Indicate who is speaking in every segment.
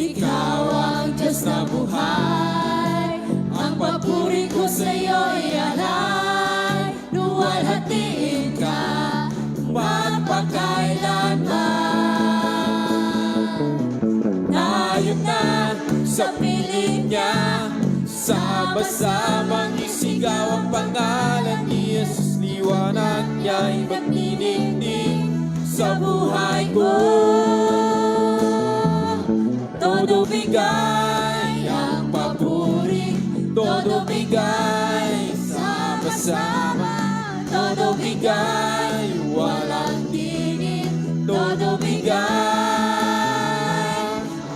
Speaker 1: Ikaw ang Diyos na buhay, ang papuri ko sa'yo'y alay. Luwalhatiin ka magpakailanman. Tayo na sa piling niya, sama-samang isigaw ang pangalan ni Jesus. Liwanag niya'y magniningning sa buhay ko. Todo bigay ang papuri, todo bigay sama-sama, todo bigay walang tingin, todo bigay,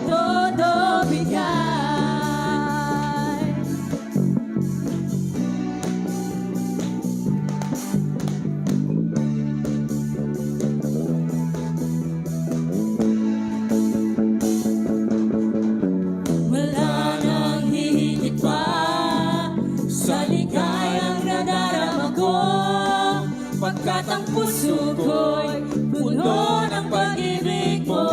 Speaker 1: todo bigay. Pagkat ang puso ko'y puno ng pag-ibig mo.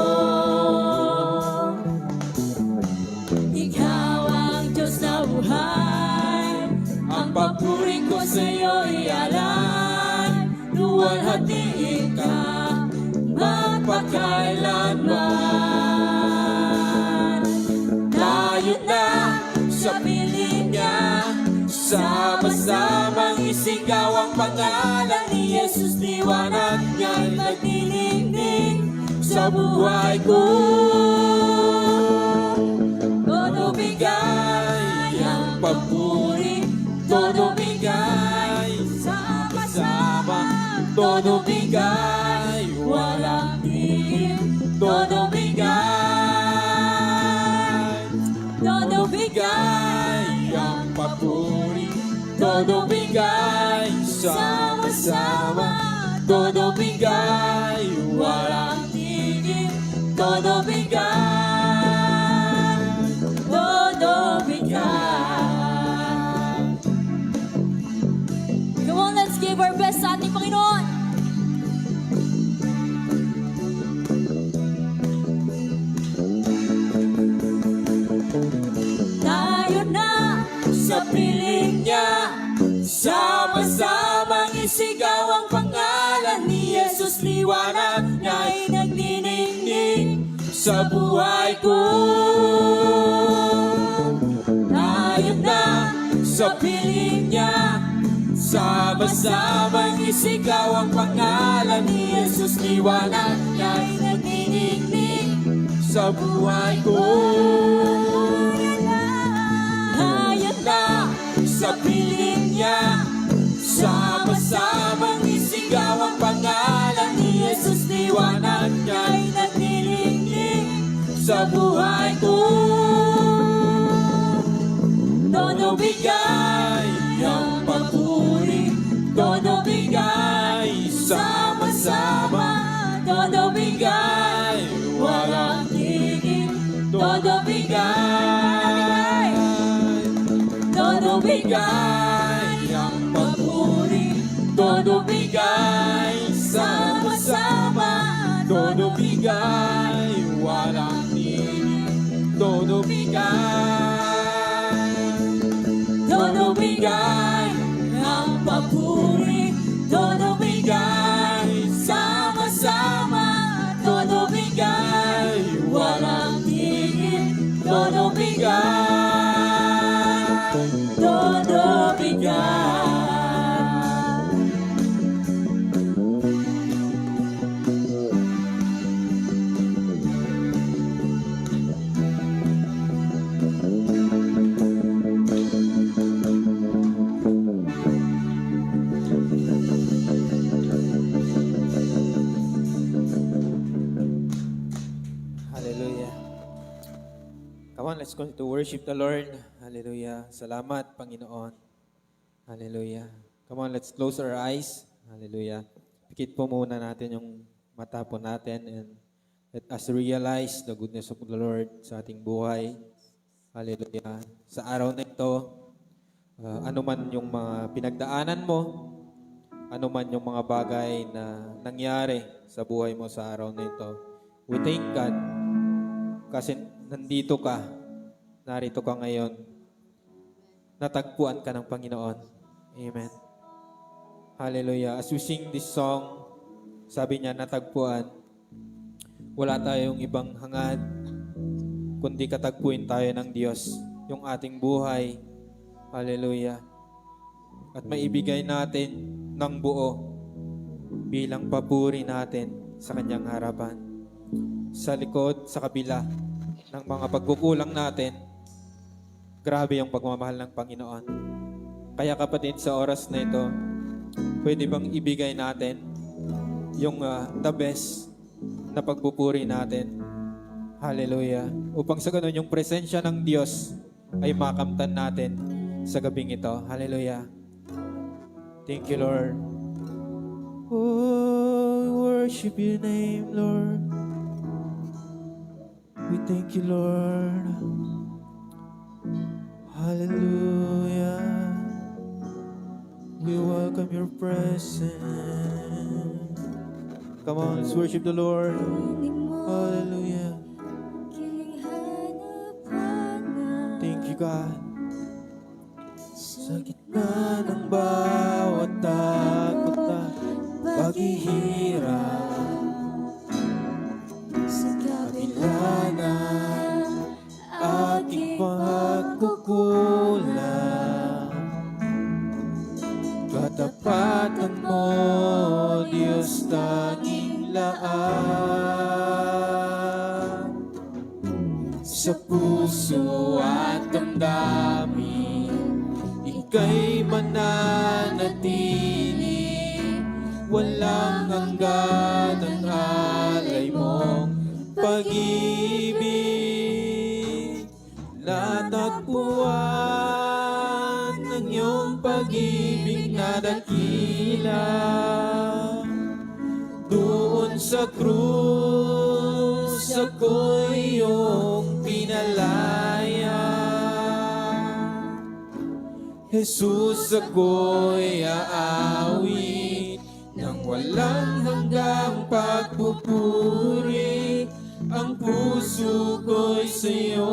Speaker 1: Ikaw ang Diyos na buhay, ang papuri ko sa'yo'y alay. Luwalhatiin ka magpakailanman. Tayo na sa piling niya, sama-samang isigaw ang pangalan ni Jesus. Liwanag niya'y nagniningning sa buhay ko. Todo bigay ang papuri, todo bigay sama-sama, todo bigay walang tingin, todo bigay, todo bigay ang papuri, todo bigay sama-sama, todo bigay walang tingin, todo bigay, todo bigay. Come on, let's give our best sa ating Panginoon. Tayo na sa piling niya, sama-samang isigaw ang pangalan ni Jesus. Liwanag niya'y nagniningning sa buhay ko. Tayo na sa piling niya, sama-samang isigaw ang pangalan ni Jesus. Liwanag niya'y nagniningning sa buhay ko. Tayo na sa piling niya, sama-samang isigaw ang pangalan ni Jesus. Liwanag niya'y nagniningning sa buhay ko. Todo bigay ang papuri, todo bigay sama-sama, todo bigay walang tingin, todo bigay, todo bigay ang papuri, todo bigay sama-sama, todo bigay walang tingin, todo bigay, todo bigay ang papuri, todo bigay sama-sama, todo bigay walang tingin, todo bigay, todo bigay.
Speaker 2: Hallelujah. Come on, let's go to worship the Lord. Hallelujah. Salamat, Panginoon. Hallelujah. Come on, let's close our eyes. Hallelujah. Pikit po muna natin yung mata po natin and let us realize the goodness of the Lord sa ating buhay. Hallelujah. Sa araw na ito, ano man yung mga pinagdaanan mo, ano man yung mga bagay na nangyari sa buhay mo sa araw na ito, we thank God kasi nandito ka, narito ka ngayon, natagpuan ka ng Panginoon. Amen. Hallelujah. As we sing this song, sabi niya, natagpuan. Wala tayong ibang hangad, kundi katagpuin tayo ng Diyos, yung ating buhay. Hallelujah. At maibigay natin ng buo bilang papuri natin sa Kanyang harapan. Sa likod, sa kabila ng mga pagkukulang natin, grabe yung pagmamahal ng Panginoon. Kaya kapatid, sa oras na ito, pwede bang ibigay natin yung the best na pagpupuri natin? Hallelujah. Upang sa ganun, yung presensya ng Diyos ay makamtan natin sa gabing ito. Hallelujah. Thank you, Lord. Oh, worship your name, Lord. We thank you, Lord. Hallelujah. We welcome your presence. Come on, let's worship the Lord. Hallelujah. Thank you, God. Sa gitna ng bawat takot at paghihirap,
Speaker 1: Sa
Speaker 2: kabila ng aking pagkukulang, katapatan mo, Diyos, tanging laan. Sa puso at damdamin, ika'y mananatili. Walang hanggan ang alay mong pag-ibig. Natagpuan ng iyong pag-ibig na dakila. Doon sa krus, ako'y iyong pinalaya. Jesus, ako'y aawit ng walang hanggang pagpupuri. Ang puso ko'y sa'yo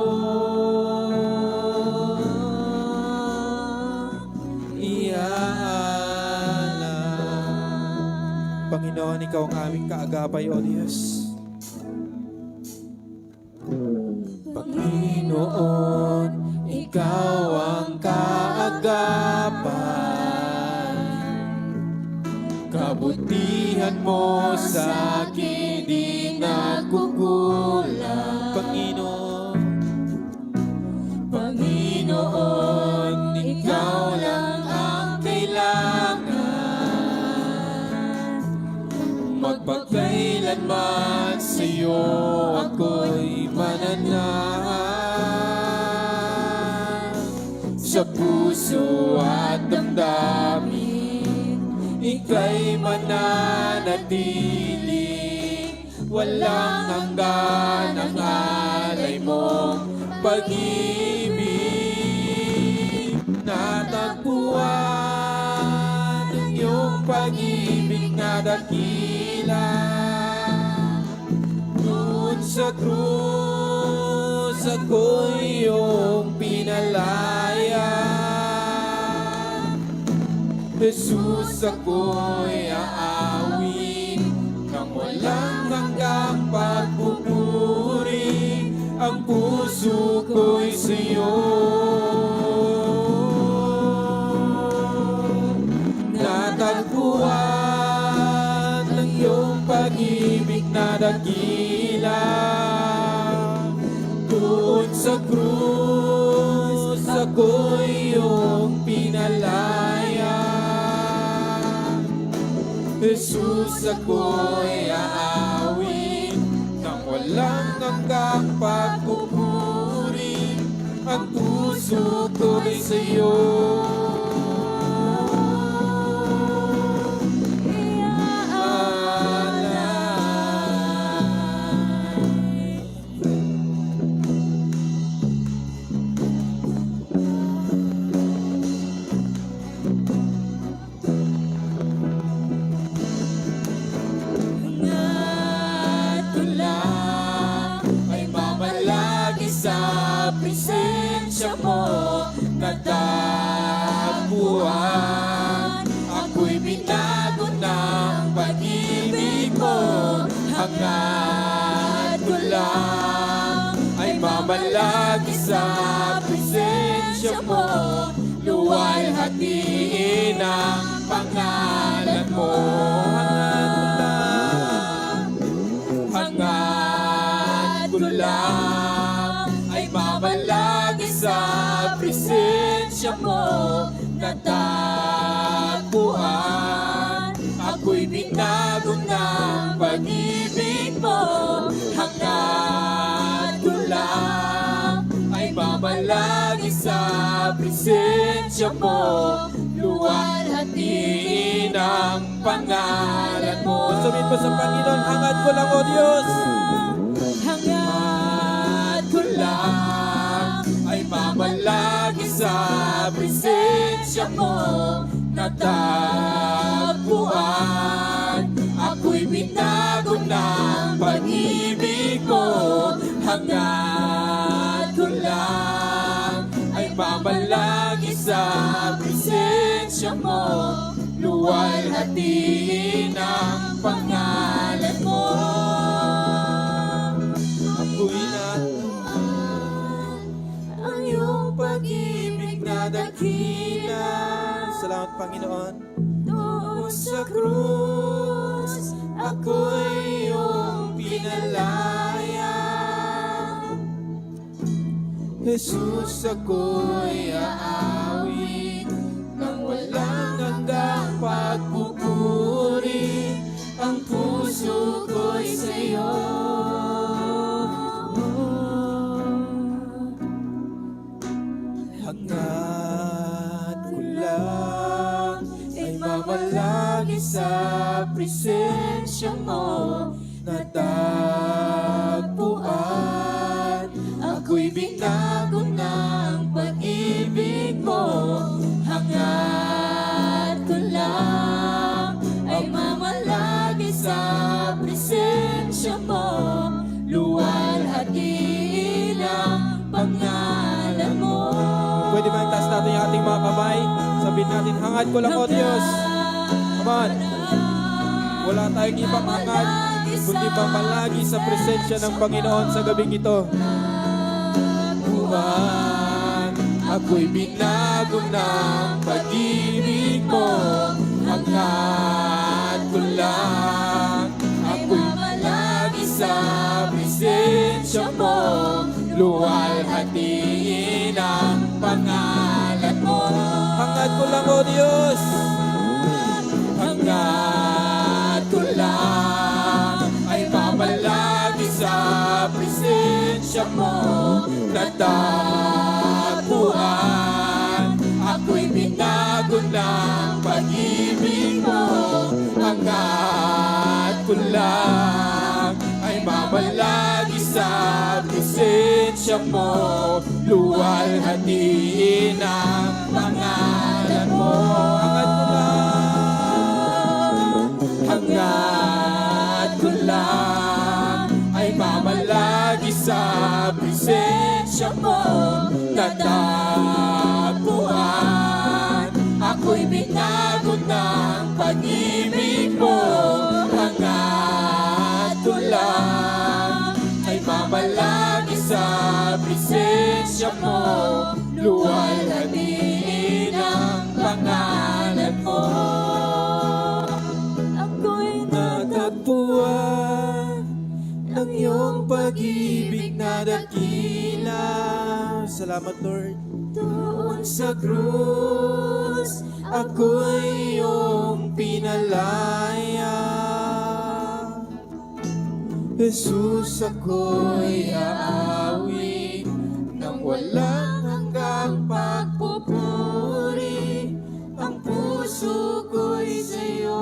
Speaker 2: iaalay. Panginoon, Ikaw ang aming kaagapay, O Diyos. Panginoon, Ikaw ang kaagapay. Kabutihan mo sa akin di nagkukulang. Panginoon, Panginoon, Ikaw lang ang kailangan. Magpakailanman sa'yo ako'y mananahan. Sa puso at damdamin, ika'y mananatili. Walang hanggan ang alay mong pag-ibig. Natagpuan ang iyong pag-ibig na dakila. Doon sa krus, ako'y iyong pinalaya. Jesus, ako'y aawit ng walang hanggang pagpupuri. Ang puso ko'y sa'yo natagpuan ng iyong pag-ibig na dakila. Doon sa krus, ako'y iyong pinalaya. Jesus, ako'y aawit ng walang hanggang pagpupuri. Ang puso ko'y sa'yo
Speaker 1: presensya mo natagpuan. Ako'y binago ng pag-ibig mo. Hangad ko lang ay mamalagi sa presensya mo. Luwalhatiin ang pangalan mo. Hangad ko lang ay mamalagi sa presensya mo natagpuan. Ako'y binago ng pag-ibig mo. Hangad ko lang ay mamalagi sa presensya mo. Luwalhatiin ang pangalan mo.
Speaker 2: Sabihin po sa Panginoon, hangad ko lang, O Diyos.
Speaker 1: Hangad ko lang ay mamalagi sa presensya mo natagpuan. Ako'y binago ng pag-ibig mo. Hangad ko lang ay mamalagi sa presensya mo. Luwalhatiin ang pangalan mo.
Speaker 2: Ako'y
Speaker 1: Ang iyong pag-ibig na dakila.
Speaker 2: Salamat, Panginoon.
Speaker 1: Doon sa krus, ako'y iyong pinalaya.
Speaker 2: Jesus, ako'y aawit
Speaker 1: Nang walang hanggang pagpupuri, ang puso ko'y sa'yo.
Speaker 2: hangad ko lang ay mamalagi sa presensya mo natagpuan.
Speaker 1: Ako'y binago ng pag-ibig mo. Hangad ko lang ay mamalagi sa presensya mo. Luwalhatiin ang pangalan mo.
Speaker 2: Pwede ba itaas natin yung ating mga kamay? Sabihin natin, hangad ko lang, O Diyos. Come on. Wala tayong ibang hangad, kundi mamalagi sa presensya ng Panginoon sa gabing ito.
Speaker 1: Buwan, ako'y binago ng pag-ibig mo. Hangad ko lang, ako'y malagi sa presensya mo. Luwalhatiin ang pangalan mo.
Speaker 2: Hangad ko lang, O Diyos.
Speaker 1: Hangad ko lang ay mamalagi sa presensya mo natagpuan. Ako'y binago ng pag-ibig mo. Hangad ko lang ay mamalagi sa presensya mo. Luwalhatiin ang pangalan mo.
Speaker 2: Hangad ko lang.
Speaker 1: Hangad ko lang ay mamalagi sa presensya mo natagpuan. Ako'y binago ng pag-ibig mo. Hangad ko lang ay mamalagi sa presensya mo. Luwalhatiin ang pangalan mo. Ako'y
Speaker 2: Natagpuan ng iyong pag-ibig na dakila. Salamat, Lord.
Speaker 1: doon sa krus, ako'y iyong pinalaya.
Speaker 2: Jesus,
Speaker 1: Ako'y aawit ng walang hanggang pagpupuri. Ang puso ko'y sa'yo.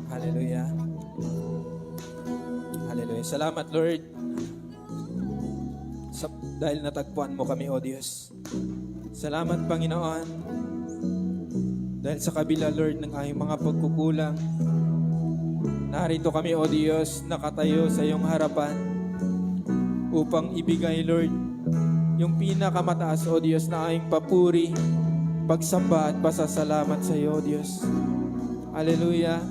Speaker 2: Hallelujah. Hallelujah. Salamat, Lord. Dahil natagpuan mo kami, O Diyos. Salamat, Panginoon. Dahil sa kabila, Lord, ng aming mga pagkukulang, narito kami, O Diyos, nakatayo sa iyong harapan upang ibigay, Lord, yung pinakamataas, O Diyos, na aming papuri, pagsamba at pasasalamat sa iyo, O Diyos. Hallelujah.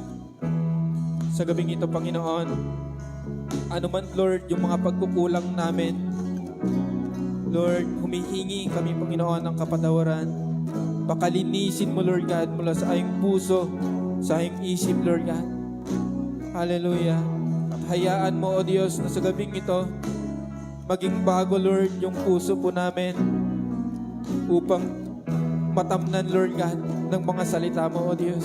Speaker 2: Sa gabing ito, Panginoon, ano man, Lord, yung mga pagkukulang namin, Lord, humihingi kami, Panginoon, ng kapatawaran. Pakalinisin mo, Lord God, mula sa aming puso, sa aming isip, Lord God. Hallelujah. At hayaan mo, O Diyos, na sa gabing ito, maging bago, Lord, yung puso po namin upang matamnan, Lord God, ng mga salita mo, O Diyos.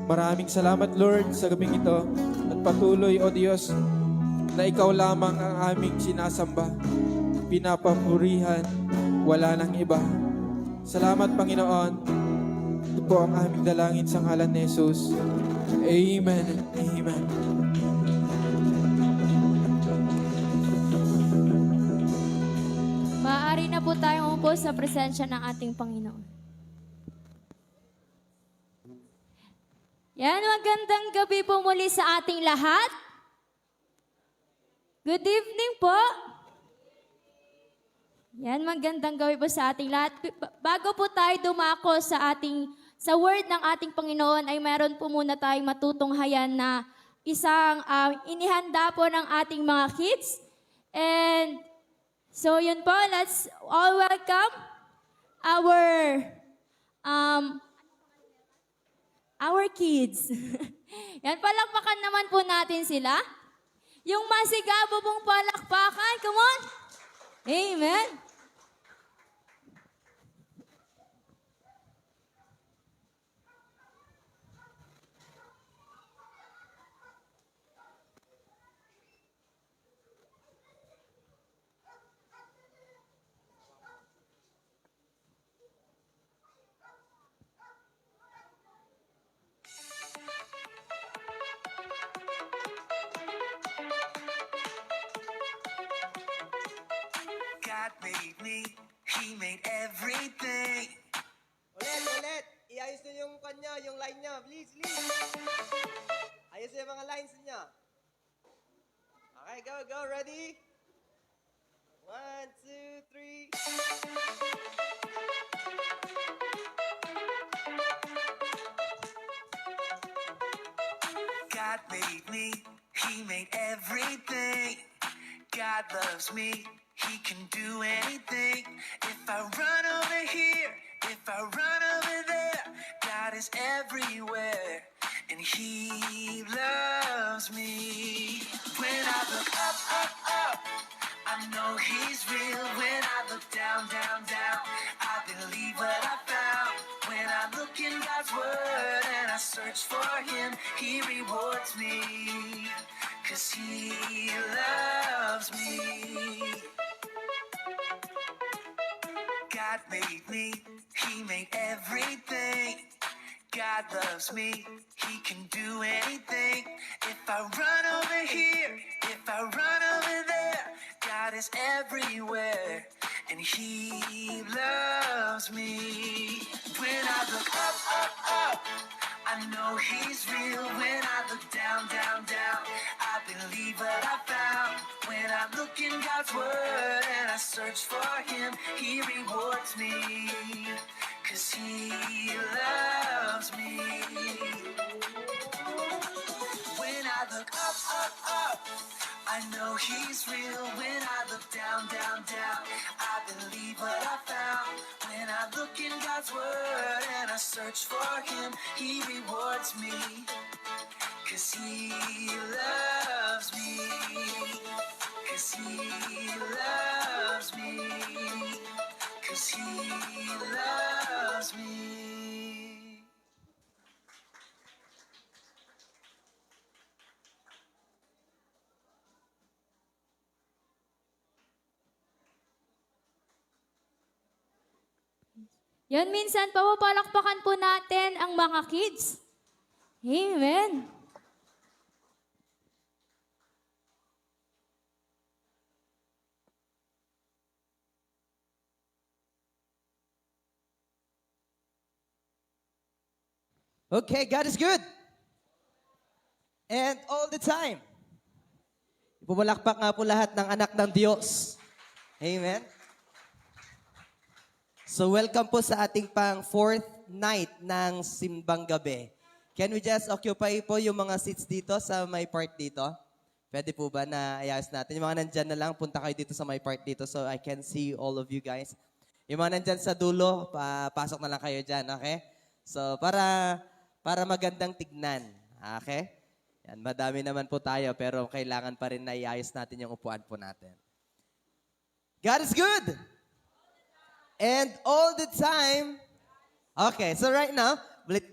Speaker 2: Maraming salamat, Lord, sa gabing ito. At patuloy, O Diyos, na ikaw lamang ang aming sinasamba, pinapapurihan, wala nang iba. Salamat, Panginoon. Ito po ang aming dalangin sa ngalan ni Jesus. Amen. Amen.
Speaker 3: Maaari na po tayong umupo sa presensya ng ating Panginoon. Yan, magandang gabi po muli sa ating lahat. Good evening po. Yan, magandang gabi po sa ating lahat. Bago po tayo dumako sa word ng ating Panginoon, ay meron po muna tayong matutunghayan na isang inihanda po ng ating mga kids. And so yun po, let's all welcome our kids. Yan, palakpakan naman po natin sila. Yung masigabo pong palakpakan, come on. Amen.
Speaker 4: God made me, He made everything.
Speaker 5: Ulit. Iayos nyo yung kanya, yung line niya. Please. Ayos yung mga lines niya. Okay, go. Ready? 1, 2, 3.
Speaker 4: God made me, He made everything. God loves me, He can do anything. If I run over here, if I run over there, God is everywhere, and He loves me. When I look up, I know He's real. When I look down, I believe what I found. When I look in God's Word and I search for Him, He rewards me, 'cause He loves me. God made me, He made everything. God loves me, He can do anything. If I run over here, if I run over there, God is everywhere, and He loves me. When I look up, I know He's real. When I look down, I believe what I found. When I look in God's Word and I search for Him, He rewards me, 'cause He loves me. When I look up, I know He's real. When I look down, I believe what I found. When I look in God's Word and I search for Him, He rewards me, 'cause He loves me, 'cause He loves me, 'cause He loves me.
Speaker 3: Yan, minsan papapalakpakan po natin ang mga kids. Amen.
Speaker 5: Okay, God is good. And all the time. Pumalakpak nga po lahat ng anak ng Diyos. Amen. So welcome po sa ating pang fourth night ng Simbang Gabi. Can we just occupy po yung mga seats dito sa may part dito? Pwede po ba na ayos natin? Yung mga nandyan na lang, punta kayo dito sa my part dito so I can see all of you guys. Yung mga nandyan sa dulo, pasok na lang kayo dyan, okay? So para magandang tignan, okay? Yan, madami naman po tayo pero kailangan pa rin na iayos natin yung upuan po natin. God is good! And all the time, okay, so right now,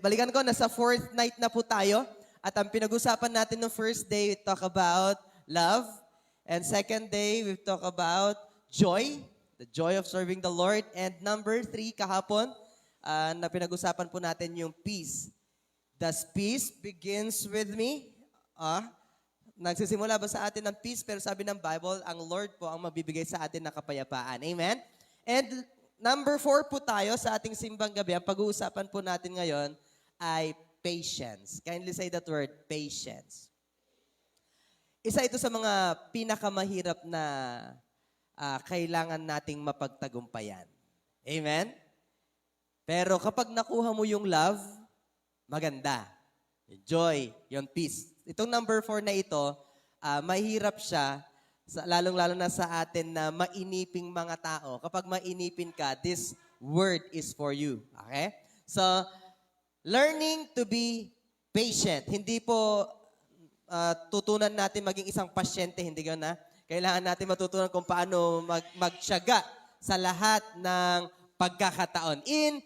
Speaker 5: balikan ko, nasa fourth night na po tayo. At ang pinag-usapan natin no first day, we talk about love. And second day, we talk about joy, the joy of serving the Lord. And number 3, kahapon, na pinag-usapan po natin yung peace. Does peace begins with me? Nagsisimula ba sa atin ng peace? Pero sabi ng Bible, ang Lord po ang mabibigay sa atin ng kapayapaan. Amen? And number 4 po tayo sa ating simbang gabi. Ang pag-uusapan po natin ngayon ay patience. Kindly say that word, patience. Isa ito sa mga pinakamahirap na kailangan nating mapagtagumpayan. Amen? Pero kapag nakuha mo yung love, maganda. Yung joy, yung peace. Itong number 4 na ito, mahirap siya, lalong-lalo na sa atin na mainiping mga tao. Kapag mainipin ka, this word is for you. Okay? So, learning to be patient. Hindi po tutunan natin maging isang pasyente, hindi gano'n na. Kailangan natin matutunan kung paano magtiyaga sa lahat ng pagkakataon. In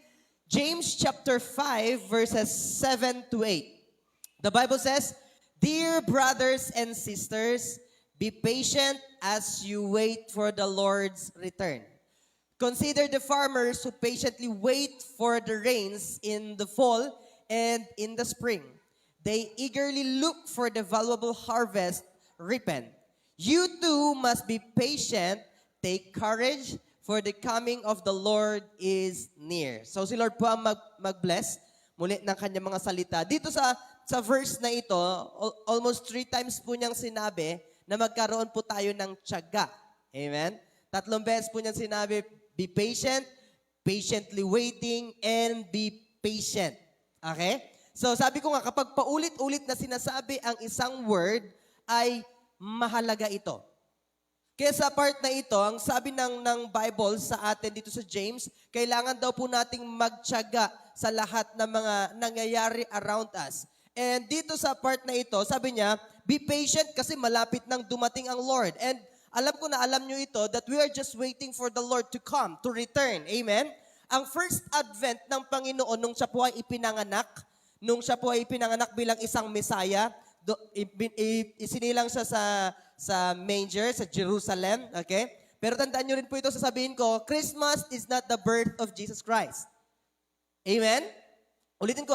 Speaker 5: James chapter 5, verses 7 to 8, the Bible says, "Dear brothers and sisters, be patient as you wait for the Lord's return. Consider the farmers who patiently wait for the rains in the fall and in the spring. They eagerly look for the valuable harvest ripen. You too must be patient. Take courage, for the coming of the Lord is near." So si Lord po ang mag-bless muli ng kanyang mga salita. Dito sa verse na ito, almost 3 times po niyang sinabi na magkaroon po tayo ng tiyaga. Amen? 3 beses po niyang sinabi, be patient, patiently waiting, and be patient. Okay? So sabi ko nga, kapag paulit-ulit na sinasabi ang isang word, ay mahalaga ito. Kaya sa part na ito, ang sabi ng Bible sa atin dito sa James, kailangan daw po nating magtiyaga sa lahat ng mga nangyayari around us. And dito sa part na ito, sabi niya, be patient kasi malapit nang dumating ang Lord. And alam ko na alam nyo ito that we are just waiting for the Lord to come, to return. Amen? Ang first advent ng Panginoon nung siya po ay ipinanganak bilang isang Messiah, isinilang siya sa manger, sa Jerusalem. Okay? Pero tandaan nyo rin po ito, sasabihin ko, Christmas is not the birth of Jesus Christ. Amen? Ulitin ko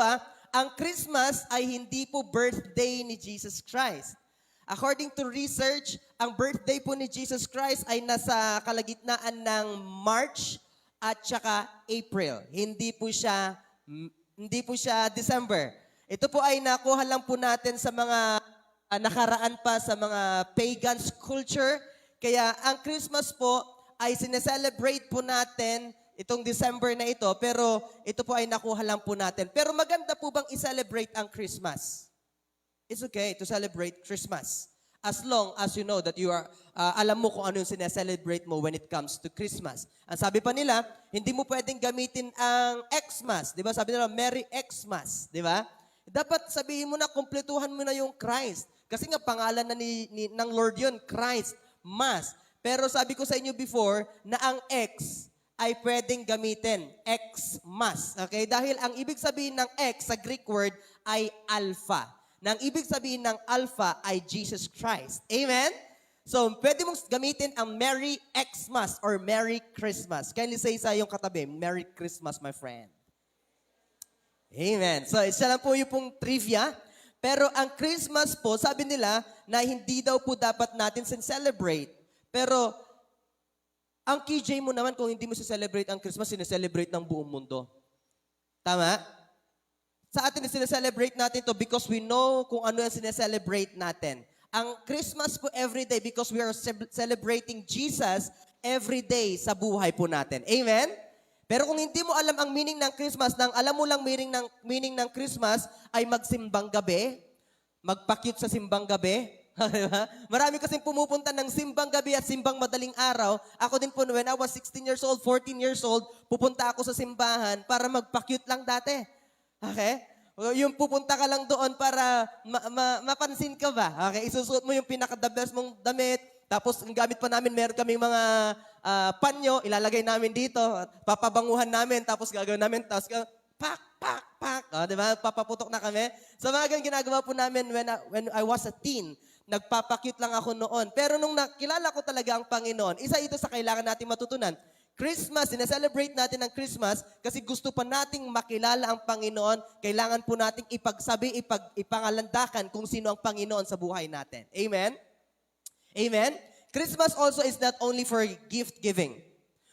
Speaker 5: ang Christmas ay hindi po birthday ni Jesus Christ. According to research, ang birthday po ni Jesus Christ ay nasa kalagitnaan ng March at saka April. Hindi po siya December. Ito po ay nakuha lang po natin sa mga nakaraan pa sa mga pagans culture. Kaya ang Christmas po ay sineselebrate po natin itong December na ito, pero ito po ay nakuha lang po natin. Pero maganda po bang i-celebrate ang Christmas? It's okay to celebrate Christmas. As long as you know that you are, alam mo kung ano yung sineselebrate mo when it comes to Christmas. Ang sabi pa nila, hindi mo pwedeng gamitin ang Xmas. Di ba? Sabi nila, Merry Xmas. Di ba? Dapat sabihin mo na, kumpletuhan mo na yung Christ. Kasi nga, pangalan na ng Lord yun, Christ, Mas. Pero sabi ko sa inyo before, na ang X ay pwedeng gamitin, Xmas. Okay? Dahil ang ibig sabihin ng X sa Greek word ay alpha. Nang ibig sabihin ng alpha ay Jesus Christ. Amen? So, pwede mong gamitin ang Merry Xmas or Merry Christmas. Kindly say sa iyong katabi, Merry Christmas, my friend. Amen. So, isa lang po yung pong trivia. Pero ang Christmas po, sabi nila na hindi daw po dapat natin celebrate. Pero, ang KJ mo naman, kung hindi mo celebrate ang Christmas, sineselebrate ng buong mundo. Tama? sa atin sineselebrate natin to because we know kung ano yung sineselebrate natin. Ang Christmas po everyday because we are celebrating Jesus everyday sa buhay po natin. Amen? Pero kung hindi mo alam ang meaning ng Christmas, nang alam mo lang meaning ng Christmas ay magsimbang gabi, magpa-cute sa simbang gabi. Diba? Marami kasing pumupunta ng simbang gabi at simbang madaling araw. Ako din po, when I was 16 years old, 14 years old, pupunta ako sa simbahan para magpa-cute lang dati. Okay? Yung pupunta ka lang doon para mapansin ka ba? Okay? Isusuot mo yung pinaka-the best mong damit. Tapos, ang gamit pa namin, meron kaming mga panyo, ilalagay namin dito, at papabanguhan namin, tapos gagawin namin, tapos pak, pak, pak. Diba? Papaputok na kami. So, mga ganyan ginagawa po namin when I was a teen. Nagpapakute lang ako noon. Pero nung nakilala ko talaga ang Panginoon, isa ito sa kailangan natin matutunan. Christmas, sineselebrate natin ang Christmas kasi gusto pa nating makilala ang Panginoon. Kailangan po nating ipagsabi, ipangalandakan kung sino ang Panginoon sa buhay natin. Amen? Amen? Christmas also is not only for gift giving.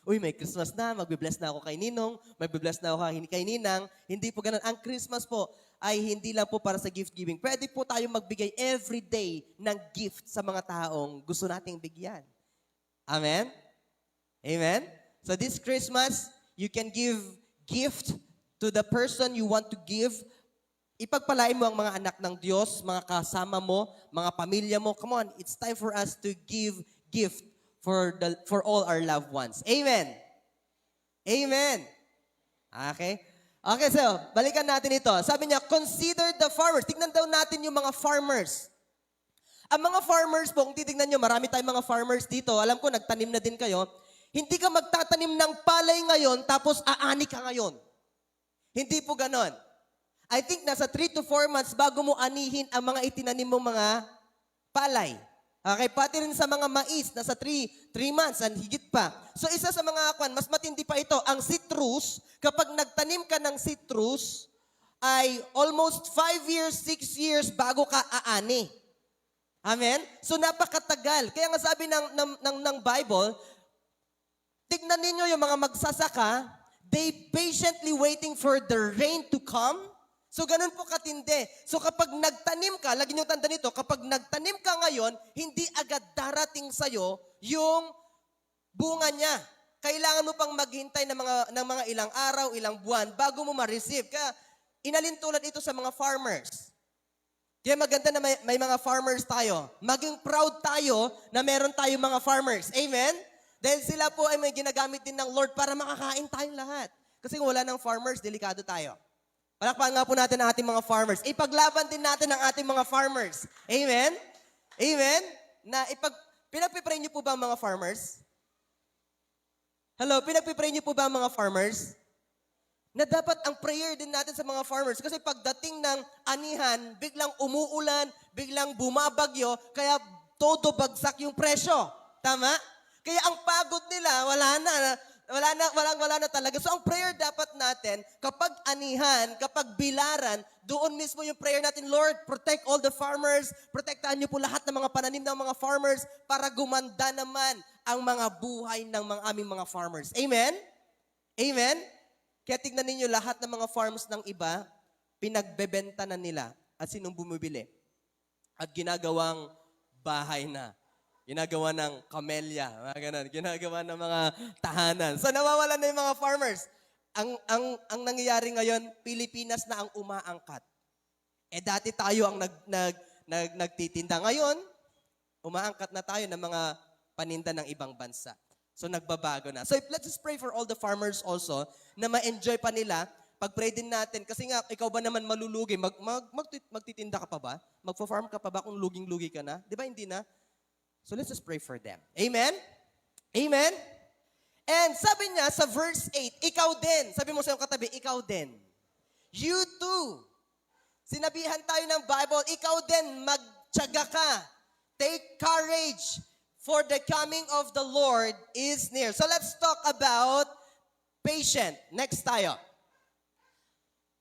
Speaker 5: Uy, may Christmas na, magbe-bless na ako kay Ninong, magbe-bless na ako kay Ninang. Hindi po ganun. Ang Christmas po ay hindi lang po para sa gift giving. Pwede po tayo magbigay every day ng gift sa mga taong gusto nating bigyan. Amen? Amen? So this Christmas, you can give gift to the person you want to give. Ipagpalain mo ang mga anak ng Diyos, mga kasama mo, mga pamilya mo. Come on, it's time for us to give gift for all our loved ones. Amen? Amen? Okay? Okay, so, balikan natin ito. Sabi niya, consider the farmers. Tignan daw natin yung mga farmers. Ang mga farmers po, kung titignan nyo, marami tayong mga farmers dito. Alam ko, nagtanim na din kayo. Hindi ka magtatanim ng palay ngayon, tapos aani ka ngayon. Hindi po ganon. I think nasa 3 to 4 months bago mo anihin ang mga itinanim mong mga palay. Okay, pati rin sa mga mais, nasa 3 months, and higit pa. So isa sa mga mas matindi pa ito, ang citrus, kapag nagtanim ka ng citrus, ay almost 5 years, 6 years bago ka aani. Amen? So napakatagal. Kaya nga sabi ng Bible, tignan ninyo yung mga magsasaka, they patiently waiting for the rain to come. So, ganun po katindi. So, kapag nagtanim ka, lagi niyong tanda nito, kapag nagtanim ka ngayon, hindi agad darating sa'yo yung bunga niya. Kailangan mo pang maghintay ng mga ilang araw, ilang buwan, bago mo ma-receive. Kaya, inalintulad ito sa mga farmers. Kaya maganda na may mga farmers tayo. Maging proud tayo na meron tayong mga farmers. Amen? Dahil sila po ay may ginagamit din ng Lord para makakain tayong lahat. Kasi kung wala ng farmers, delikado tayo. Palakpakan nga po natin ang ating mga farmers. Ipaglaban din natin ang ating mga farmers. Amen? Amen? Pinagpipray niyo po ba ang mga farmers? Hello, pinagpipray niyo po ba ang mga farmers? Na dapat ang prayer din natin sa mga farmers. Kasi pagdating ng anihan, biglang umuulan, biglang bumabagyo, kaya todo bagsak yung presyo. Tama? Kaya ang pagod nila, wala na talaga. So ang prayer dapat natin, kapag anihan, kapag bilaran, doon mismo yung prayer natin, Lord, protect all the farmers, protektahan niyo po lahat ng mga pananim ng mga farmers para gumanda naman ang mga buhay ng aming mga farmers. Amen? Amen? Kaya tignan ninyo lahat ng mga farms ng iba, pinagbebenta na nila at sinong bumibili. At ginagawang bahay na. Ginagawa ng kamelya, mga ganun. Ginagawa ng mga tahanan. So nawawala na yung mga farmers. Ang nangyayari ngayon, Pilipinas na ang umaangkat. Dati tayo ang nagtitinda. Ngayon, umaangkat na tayo ng mga paninda ng ibang bansa. So nagbabago na. So let's just pray for all the farmers also na ma-enjoy pa nila. Pag-pray din natin. Kasi nga, ikaw ba naman malulugi? Magtitinda ka pa ba? Magfa-farm ka pa ba kung luging-lugi ka na? Di ba hindi na? So let's just pray for them. Amen? Amen? And sabi niya sa verse 8, ikaw din. Sabi mo sa iyong katabi, ikaw din. You too. Sinabihan tayo ng Bible, ikaw din, magtiyaga ka. Take courage, for the coming of the Lord is near. So let's talk about patient. Next tayo.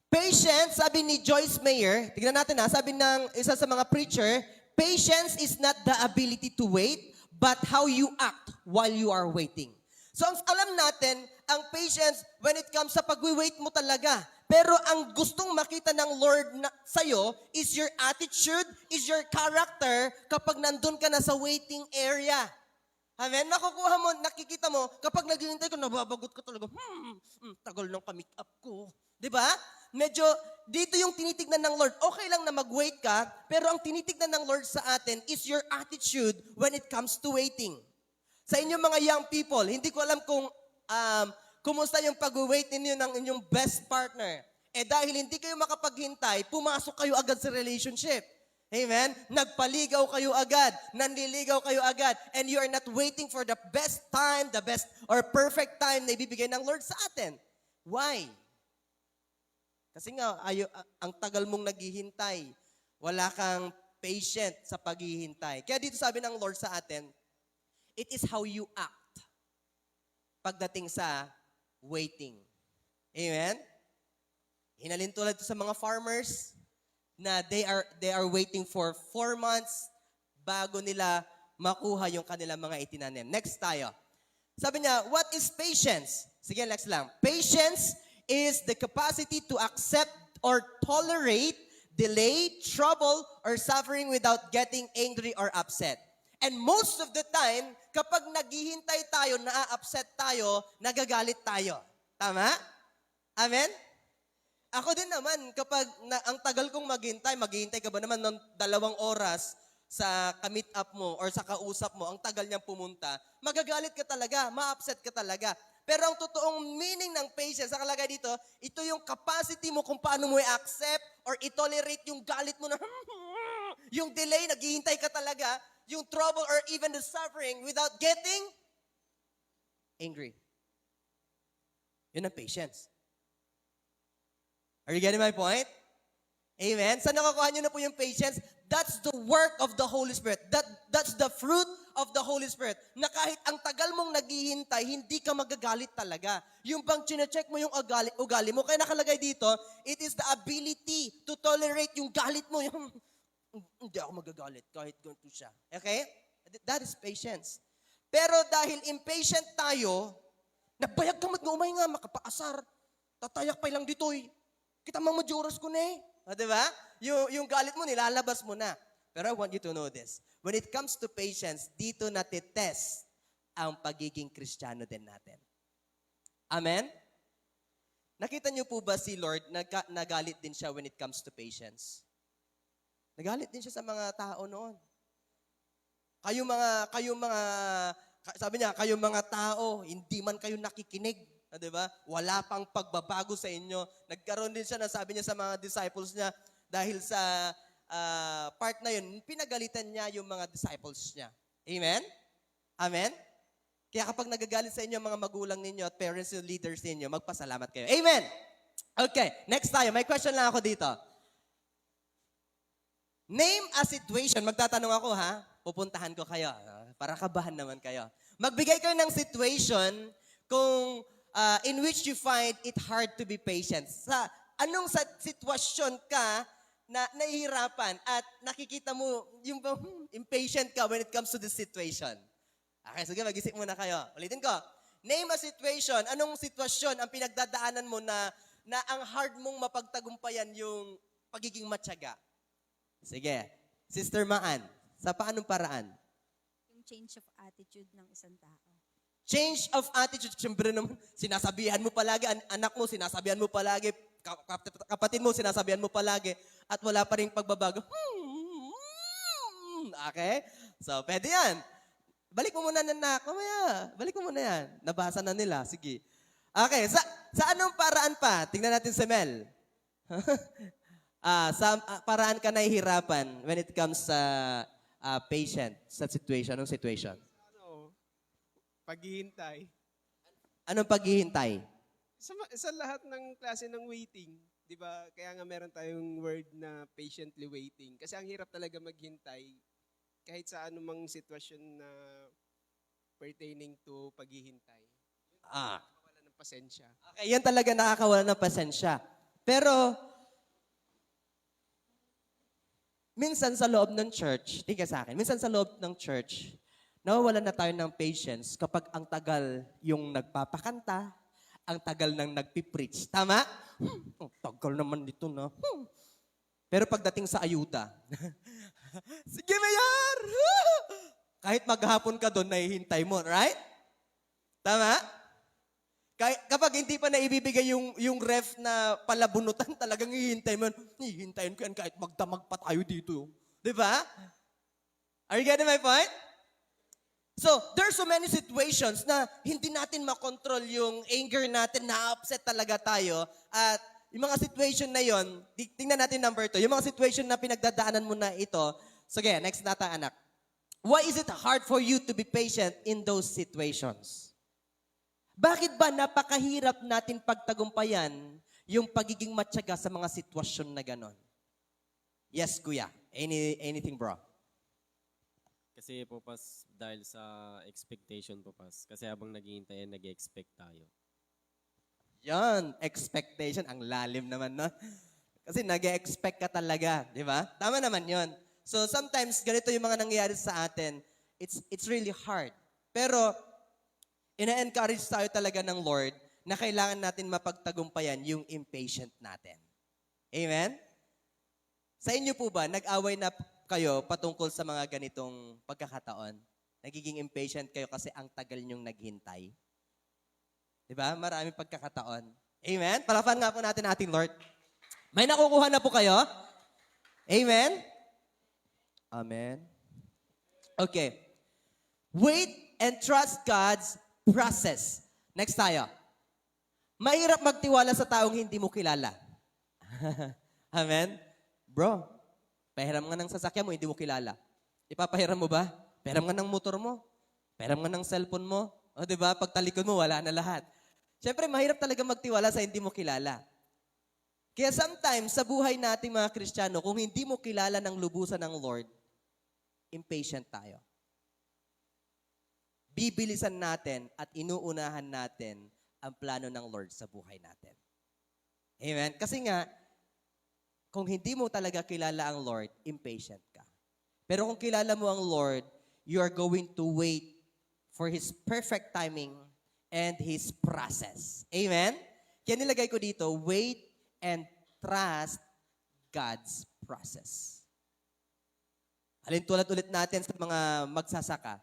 Speaker 5: Patience, sabi ni Joyce Meyer, tignan natin sabi ng isa sa mga preacher, patience is not the ability to wait, but how you act while you are waiting. So, alam natin, ang patience when it comes sa pag-wait mo talaga. Pero ang gustong makita ng Lord sa'yo is your attitude, is your character kapag nandun ka na sa waiting area. Amen? Makukuha mo, nakikita mo, kapag naghihintay ka, nababagot ka talaga, tagal ng ka-meet up ko. Diba? Medyo, dito yung tinitignan ng Lord. Okay lang na mag-wait ka, pero ang tinitignan ng Lord sa atin is your attitude when it comes to waiting. Sa inyong mga young people, hindi ko alam kung kumusta yung pag-wait ninyo ng inyong best partner. Dahil hindi kayo makapaghintay, pumasok kayo agad sa relationship. Amen? Nagpaligaw kayo agad, nanliligaw kayo agad, and you are not waiting for the best time, the best or perfect time na ibibigay ng Lord sa atin. Why? Kasi nga, ang tagal mong naghihintay, wala kang patient sa paghihintay. Kaya dito sabi ng Lord sa atin, it is how you act pagdating sa waiting. Amen? Hinalin tulad sa mga farmers na they are waiting for 4 months bago nila makuha yung kanilang mga itinanim. Next tayo. Sabi niya, what is patience? Sige, next lang. Patience is the capacity to accept or tolerate delay, trouble, or suffering without getting angry or upset. And most of the time, kapag naghihintay tayo, na-upset tayo, nagagalit tayo. Tama? Amen? Ako din naman, kapag ang tagal kong maghihintay ka ba naman ng 2 oras sa ka-meet up mo or sa kausap mo, ang tagal niyang pumunta, magagalit ka talaga, ma-upset ka talaga. Pero ang totoong meaning ng patience, sa kalagay dito, ito yung capacity mo kung paano mo i-accept or i-tolerate yung galit mo na yung delay, naghihintay ka talaga, yung trouble or even the suffering without getting angry. Yun ang patience. Are you getting my point? Amen? Saan nakukuha nyo na po yung patience? That's the work of the Holy Spirit. That's the fruit of the Holy Spirit. Na kahit ang tagal mong naghihintay, hindi ka magagalit talaga. Yung bang chinecheck mo yung ugali mo, kaya nakalagay dito, it is the ability to tolerate yung galit mo. Yung, hindi ako magagalit kahit ganito siya. Okay? That is patience. Pero dahil impatient tayo, nagbayag ka umay nga, makapaasar. Tatayak pa lang dito eh. Kita mang majuras ko na eh. Diba? Yung galit mo, nilalabas mo na. Pero I want you to know this. When it comes to patience, dito natitest ang pagiging Kristiyano din natin. Amen? Nakita niyo po ba si Lord, nagalit din siya when it comes to patience? Nagalit din siya sa mga tao noon. Sabi niya, kayong mga tao, hindi man kayo nakikinig. Diba? Wala pang pagbabago sa inyo. Nagkaroon din siya na sabi niya sa mga disciples niya, dahil sa part na yun, pinagalitan niya yung mga disciples niya. Amen? Amen? Kaya kapag nagagalit sa inyo mga magulang ninyo at parents and leaders ninyo, magpasalamat kayo. Amen? Okay, next tayo. May question lang ako dito. Name a situation. Magtatanong ako ha. Pupuntahan ko kayo. Para kabahan naman kayo. Magbigay kayo ng situation kung in which you find it hard to be patient. Sa anong sitwasyon ka na nahihirapan at nakikita mo yung impatient ka when it comes to this situation? Okay, sige, mag-isip muna kayo. Ulitin ko. Name a situation. Anong sitwasyon ang pinagdadaanan mo na ang hard mong mapagtagumpayan yung pagiging matyaga? Sige. Sister Maan, sa paanong paraan?
Speaker 6: Yung change of attitude ng isang tao.
Speaker 5: Change of attitude. Siyempre naman, sinasabihan mo palagi, anak mo, sinasabihan mo palagi, kapatid mo, sinasabihan mo palagi, at wala pa rin pagbabago. Okay? So, pwede yan. Balik mo muna na, kamaya. Balik mo muna yan. Nabasa na nila. Sige. Okay, sa anong paraan pa? Tingnan natin si Mel. Sa paraan ka nahihirapan when it comes sa patient, sa situation, anong situation?
Speaker 7: Paghihintay.
Speaker 5: Anong paghihintay?
Speaker 7: Sa lahat ng klase ng waiting, di ba? Kaya nga meron tayong word na patiently waiting. Kasi ang hirap talaga maghintay kahit sa anumang sitwasyon na pertaining to paghihintay. Wala ng pasensya.
Speaker 5: Okay, yan talaga nakakawala ng pasensya. Pero, minsan sa loob ng church, tingnan sa akin, minsan sa loob ng church, nawawalan na tayo ng patience kapag ang tagal yung nagpapakanta, ang tagal nang nagpipreach. Tama? Ang tagal naman nito na. Pero pagdating sa ayuda, sige, Mayor! Kahit maghapon ka doon, nahihintay mo, right? Tama? Kapag hindi pa naibibigay yung ref na palabunutan, talagang hihintay mo. Hihintayin ko yan kahit magdamag pa tayo dito. Di ba? Are you getting my point? So, there are so many situations na hindi natin makontrol yung anger natin, na-upset talaga tayo. At yung mga situation na yon, tingnan natin number 2, yung mga situation na pinagdadaanan mo na ito. Sige, next nata anak. Why is it hard for you to be patient in those situations? Bakit ba napakahirap natin pagtagumpayan yung pagiging matyaga sa mga sitwasyon na ganon? Yes, kuya. Anything, bro?
Speaker 8: Kasi po pas, dahil sa expectation po pas. Kasi habang naghihintay, nag-expect tayo.
Speaker 5: Yan, expectation. Ang lalim naman, no? Kasi nag-expect ka talaga, di ba? Tama naman yon. So sometimes, ganito yung mga nangyayari sa atin. It's really hard. Pero, ina-encourage tayo talaga ng Lord na kailangan natin mapagtagumpayan yung impatient natin. Amen? Sa inyo po ba, nag-away na kayo patungkol sa mga ganitong pagkakataon? Nagiging impatient kayo kasi ang tagal nyong naghintay? Diba? Maraming pagkakataon. Amen? Palapan nga po natin ating Lord. May nakukuha na po kayo? Amen? Amen? Okay. Wait and trust God's process. Next tayo. Mahirap magtiwala sa taong hindi mo kilala. Amen? Bro, pahiram nga ng sasakyan mo, hindi mo kilala. Ipapahiram mo ba? Pahiram nga ng motor mo. Pahiram nga ng cellphone mo. O, diba? Pag talikod mo, wala na lahat. Siyempre, mahirap talaga magtiwala sa hindi mo kilala. Kaya sometimes, sa buhay nating mga Kristiyano, kung hindi mo kilala ng lubusan ng Lord, impatient tayo. Bibilisan natin at inuunahan natin ang plano ng Lord sa buhay natin. Amen? Kasi nga, kung hindi mo talaga kilala ang Lord, impatient ka. Pero kung kilala mo ang Lord, you are going to wait for His perfect timing and His process. Amen? Kaya nilagay ko dito, wait and trust God's process. Alin tulad ulit natin sa mga magsasaka.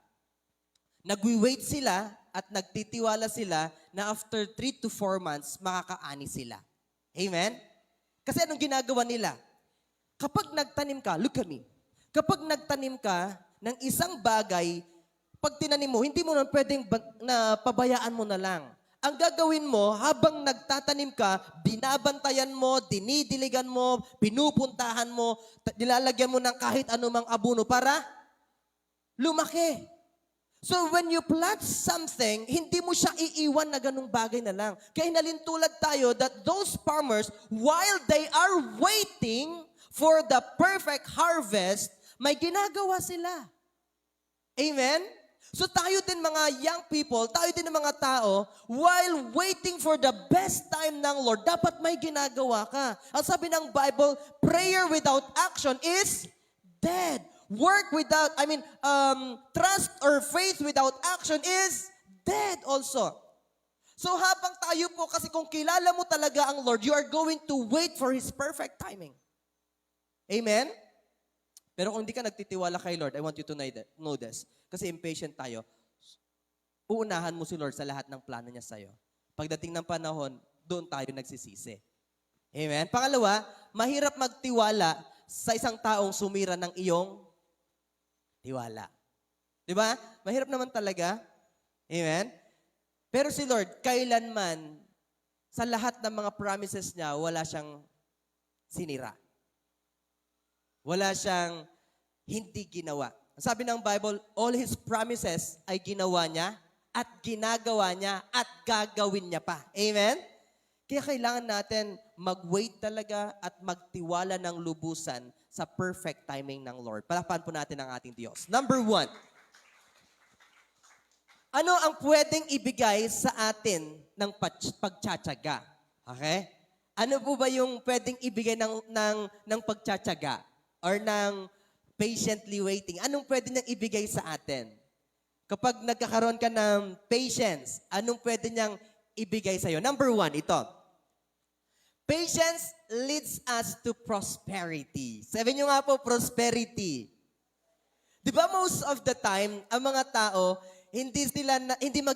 Speaker 5: Nagwi-wait sila at nagtitiwala sila na after 3 to 4 months, makakaani sila. Amen? Kasi anong ginagawa nila? Kapag nagtanim ka, look at me. Kapag nagtanim ka ng isang bagay, pag tinanim mo, hindi mo na pwedeng pabayaan mo na lang. Ang gagawin mo, habang nagtatanim ka, binabantayan mo, dinidiligan mo, pinupuntahan mo, nilalagyan mo ng kahit anumang abono para lumaki. So when you plant something, hindi mo siya iiwan na ganung bagay na lang. Kaya hinalintulad tayo that those farmers, while they are waiting for the perfect harvest, may ginagawa sila. Amen? So tayo din mga young people, tayo din mga tao, while waiting for the best time ng Lord, dapat may ginagawa ka. Ang sabi ng Bible, prayer without action is dead. Work without, trust or faith without action is dead also. So habang tayo po, kasi kung kilala mo talaga ang Lord, you are going to wait for His perfect timing. Amen? Pero kung hindi ka nagtitiwala kay Lord, I want you to know this. Kasi impatient tayo. Uunahan mo si Lord sa lahat ng plano niya sa'yo. Pagdating ng panahon, doon tayo nagsisisi. Amen? Pangalawa, mahirap magtiwala sa isang taong sumira ng iyong tiwala. Di ba? Mahirap naman talaga. Amen? Pero si Lord, kailanman, sa lahat ng mga promises niya, wala siyang sinira. Wala siyang hindi ginawa. Sabi ng Bible, all His promises ay ginawa niya at ginagawa niya at gagawin niya pa. Amen? Kaya kailangan natin mag-wait talaga at magtiwala ng lubusan sa perfect timing ng Lord. Palakpakan po natin ang ating Diyos. Number 1. Ano ang pwedeng ibigay sa atin ng pagtsatsaga? Okay? Ano po ba yung pwedeng ibigay ng pagtsatsaga? Or ng patiently waiting? Anong pwede niyang ibigay sa atin? Kapag nagkakaroon ka ng patience, anong pwede niyang ibigay sa'yo. Number 1, ito. Patience leads us to prosperity. Sabi nyo nga po, prosperity. Di ba most of the time, ang mga tao,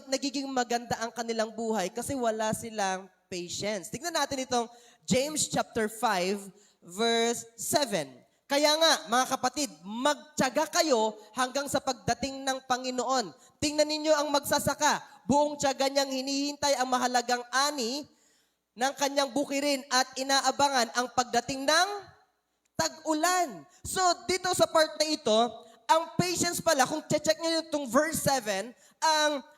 Speaker 5: nagiging maganda ang kanilang buhay kasi wala silang patience. Tignan natin itong James chapter 5, verse 7. Kaya nga, mga kapatid, magtiyaga kayo hanggang sa pagdating ng Panginoon. Tingnan ninyo ang magsasaka. Buong tiyaga niyang hinihintay ang mahalagang ani ng kanyang bukirin at inaabangan ang pagdating ng tag-ulan. So, dito sa part na ito, ang patience pala, kung check nyo itong verse 7,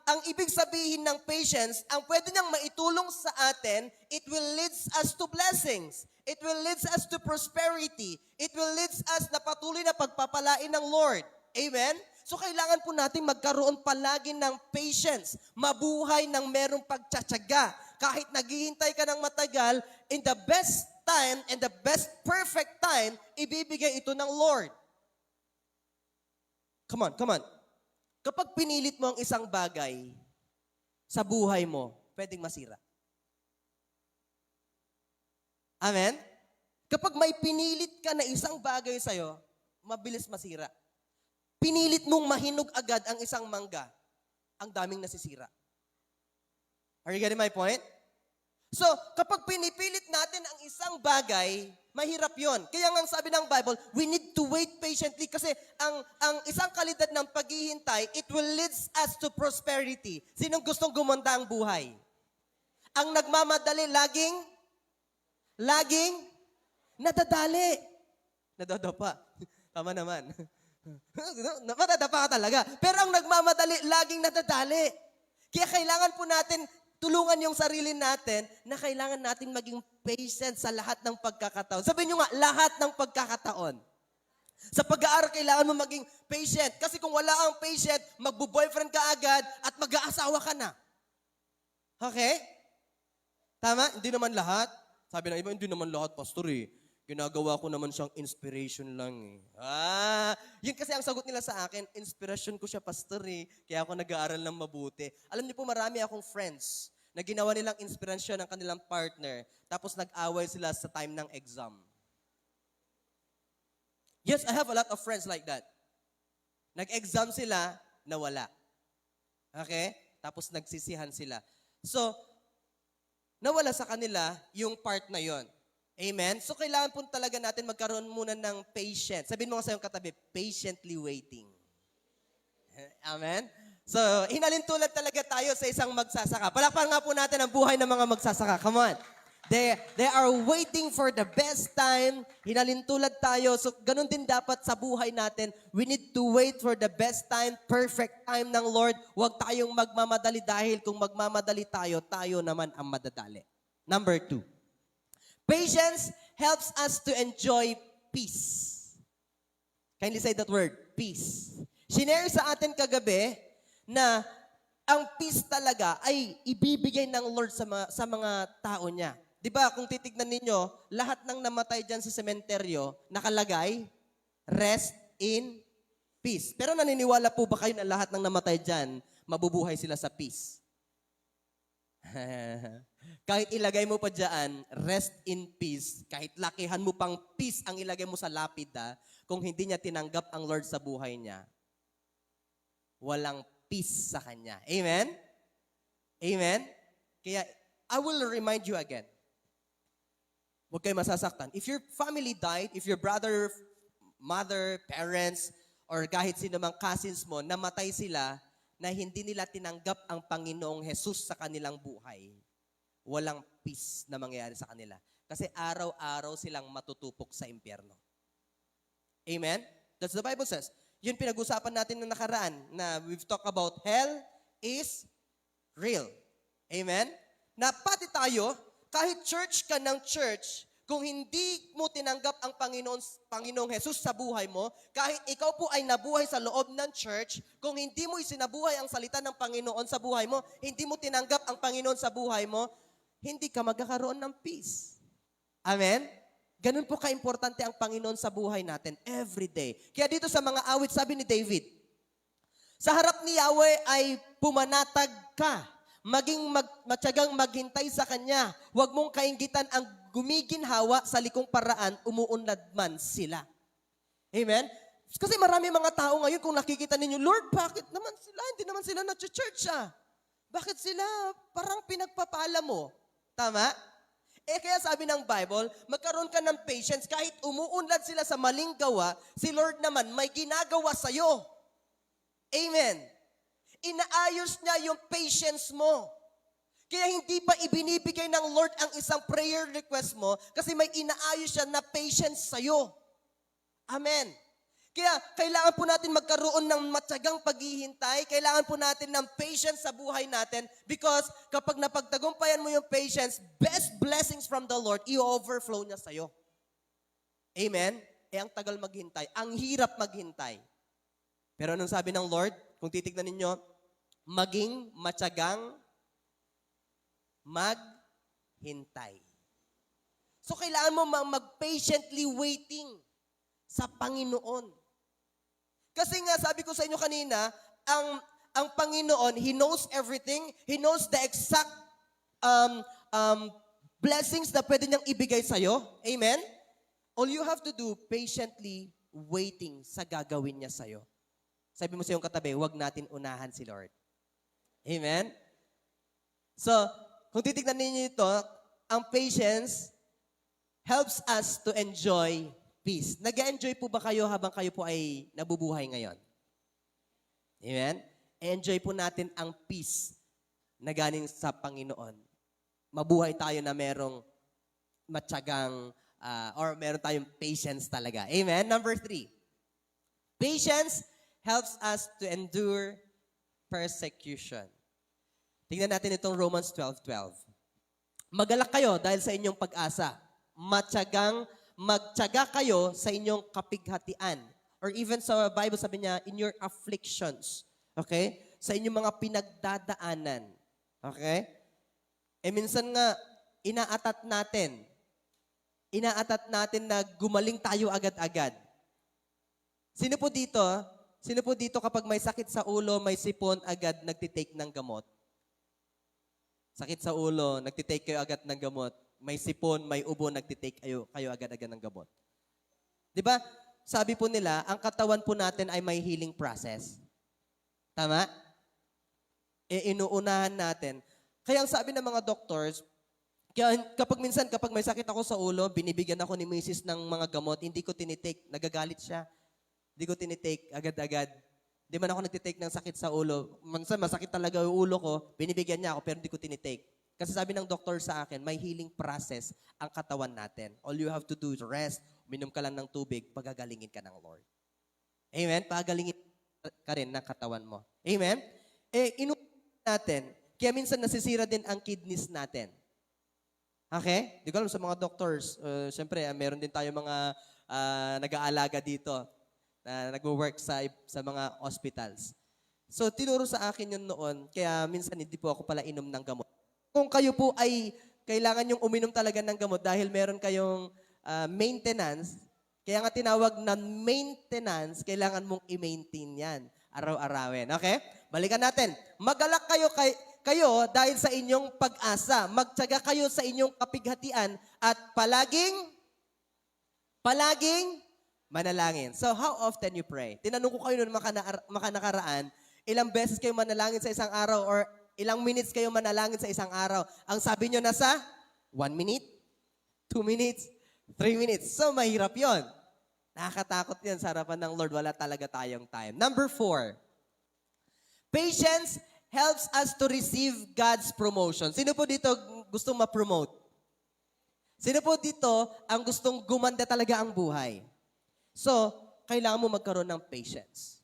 Speaker 5: ang ibig sabihin ng patience, ang pwede niyang maitulong sa atin, it will lead us to blessings. It will lead us to prosperity. It will lead us na patuloy na pagpapalain ng Lord. Amen? So kailangan po natin magkaroon palagi ng patience. Mabuhay ng merong pagtsatsaga. Kahit naghihintay ka ng matagal, in the best time and the best perfect time, ibibigay ito ng Lord. Come on. Kapag pinilit mo ang isang bagay sa buhay mo, pwedeng masira. Amen? Kapag may pinilit ka na isang bagay sa'yo, mabilis masira. Pinilit mong mahinog agad ang isang mangga, ang daming nasisira. Are you getting my point? So, kapag pinipilit natin ang isang bagay, mahirap yon. Kaya nga sabi ng Bible, we need to wait patiently kasi ang isang kalidad ng paghihintay, it will lead us to prosperity. Sinong gustong gumanda ang buhay? Ang nagmamadali, laging nadadali. Nadadapa. Tama naman. Madadapa ka talaga. Pero ang nagmamadali, laging nadadali. Kaya kailangan po natin tulungan yung sarili natin na kailangan natin maging patient sa lahat ng pagkakataon. Sabihin nyo nga, lahat ng pagkakataon. Sa pag-aaral, kailangan mo maging patient. Kasi kung wala kang patient, magbo-boyfriend ka agad at mag-aasawa ka na. Okay? Tama? Hindi naman lahat. Sabi ng iba, hindi naman lahat, pastor eh. Ginagawa ko naman siyang inspiration lang eh. Yun kasi ang sagot nila sa akin, inspiration ko siya, pastor eh. Kaya ako nag-aaral ng mabuti. Alam niyo po, marami akong friends na ginawa nilang inspirasyon ng kanilang partner, tapos nag-away sila sa time ng exam. Yes, I have a lot of friends like that. Nag-exam sila, nawala. Okay? Tapos nagsisihan sila. So, nawala sa kanila yung part na yon. Amen? So, kailangan po talaga natin magkaroon muna ng patience. Sabihin mo nga sa iyong katabi, patiently waiting. Amen? So, hinalintulad talaga tayo sa isang magsasaka. Palakpakan nga po natin ang buhay ng mga magsasaka. Come on. They are waiting for the best time. Hinalintulad tayo. So, ganun din dapat sa buhay natin. We need to wait for the best time, perfect time ng Lord. Huwag tayong magmamadali dahil kung magmamadali tayo, tayo naman ang madadali. Number 2. Patience helps us to enjoy peace. Kindly say that word, peace. Shinare sa atin kagabi na ang peace talaga ay ibibigay ng Lord sa mga tao niya. Di ba, kung titignan ninyo, lahat ng namatay dyan sa sementeryo, nakalagay, rest in peace. Pero naniniwala po ba kayo na lahat ng namatay dyan, mabubuhay sila sa peace? Kahit ilagay mo pa dyan, rest in peace, kahit lakihan mo pang peace ang ilagay mo sa lapida, kung hindi niya tinanggap ang Lord sa buhay niya, walang peace sa kanya. Amen? Amen? Kaya, I will remind you again. Huwag kayo masasaktan. If your family died, if your brother, mother, parents, or kahit sino mang cousins mo, namatay sila na hindi nila tinanggap ang Panginoong Jesus sa kanilang buhay, walang peace na mangyayari sa kanila. Kasi araw-araw silang matutupok sa impyerno. Amen? That's the Bible says. Yun pinag-usapan natin na nakaraan na we've talked about hell is real. Amen? Na pati tayo, kahit church ka ng church, kung hindi mo tinanggap ang Panginoong Jesus sa buhay mo, kahit ikaw po ay nabuhay sa loob ng church, kung hindi mo isinabuhay ang salita ng Panginoon sa buhay mo, hindi mo tinanggap ang Panginoon sa buhay mo, hindi ka magkakaroon ng peace. Amen? Ganun po ka-importante ang Panginoon sa buhay natin every day. Kaya dito sa mga awit, sabi ni David, sa harap ni Yahweh ay pumanatag ka. matyagang maghintay sa Kanya. Huwag mong kainggitan ang gumiginhawa sa likong paraan, umuunlad man sila. Amen? Kasi marami mga tao ngayon, kung nakikita ninyo, Lord, bakit naman sila? Hindi naman sila na-church Bakit sila parang pinagpapala mo? Tama? Kaya sabi ng Bible, magkaroon ka ng patience kahit umuunlad sila sa maling gawa, si Lord naman may ginagawa sa'yo. Amen. Inaayos niya yung patience mo. Kaya hindi pa ibinibigay ng Lord ang isang prayer request mo kasi may inaayos siya na patience sa'yo. Amen. Kaya kailangan po natin magkaroon ng matyagang paghihintay. Kailangan po natin ng patience sa buhay natin because kapag napagtagumpayan mo yung patience, best blessings from the Lord, i-overflow niya sa'yo. Amen? Ang tagal maghintay. Ang hirap maghintay. Pero anong sabi ng Lord? Kung titignan ninyo, maging matyagang maghintay. So kailangan mo mag-patiently waiting sa Panginoon. Kasi nga, sabi ko sa inyo kanina, ang Panginoon, He knows everything. He knows the exact blessings na pwede niyang ibigay sa'yo. Amen? All you have to do, patiently waiting sa gagawin niya sa'yo. Sabi mo sa iyong katabi, huwag natin unahan si Lord. Amen? So, kung titignan ninyo ito, ang patience helps us to enjoy peace. Nag-enjoy po ba kayo habang kayo po ay nabubuhay ngayon? Amen? Enjoy po natin ang peace na galing sa Panginoon. Mabuhay tayo na merong matyagang or meron tayong patience talaga. Amen? Number 3. Patience helps us to endure persecution. Tingnan natin itong Romans 12:12. Magalak kayo dahil sa inyong pag-asa. Magtiyaga kayo sa inyong kapighatian. Or even sa Bible sabi niya, in your afflictions. Okay? Sa inyong mga pinagdadaanan. Okay? Minsan nga, inaatat natin na gumaling tayo agad-agad. Sino po dito kapag may sakit sa ulo, may sipon, agad nagtitake ng gamot? Sakit sa ulo, nagtitake kayo agad ng gamot. May sipon, may ubo, nagtitake kayo agad-agad ng gamot. Di ba? Sabi po nila, ang katawan po natin ay may healing process. Tama? Inuunahan natin. Kaya ang sabi ng mga doctors, kaya kapag may sakit ako sa ulo, binibigyan ako ni Mrs. ng mga gamot, hindi ko tinitake, nagagalit siya. Hindi ko tinitake agad-agad. Di man ako nagtitake ng sakit sa ulo. Minsan masakit talaga yung ulo ko, binibigyan niya ako pero hindi ko tinitake. Kasi sabi ng doktor sa akin, may healing process ang katawan natin. All you have to do is rest, uminom ka lang ng tubig, pagagalingin ka ng Lord. Amen? Pagagalingin ka rin ng katawan mo. Amen? Inumin natin, kaya minsan nasisira din ang kidneys natin. Okay? Di ko alam sa mga doctors, syempre, meron din tayo mga nag-aalaga dito na nag-work sa mga hospitals. So, tinuro sa akin yun noon, kaya minsan hindi po ako pala inom ng gamot. Kung kayo po ay kailangan yung uminom talaga ng gamot dahil meron kayong maintenance, kaya nga tinawag na maintenance, kailangan mong i-maintain yan. Araw-arawin. Okay? Balikan natin. Magalak kayo dahil sa inyong pag-asa. Magtiyaga kayo sa inyong kapighatian at palaging manalangin. So, how often you pray? Tinanong ko kayo noon makanakaraan, ilang beses kayo manalangin sa isang araw or ilang minutes kayo manalangin sa isang araw. Ang sabi nyo nasa 1 minute, 2 minutes, 3 minutes. So, mahirap yon. Nakakatakot yan sa harapan ng Lord. Wala talaga tayong time. Number 4. Patience helps us to receive God's promotion. Sino po dito gustong ma-promote? Sino po dito ang gustong gumanda talaga ang buhay? So, kailangan mo magkaroon ng patience.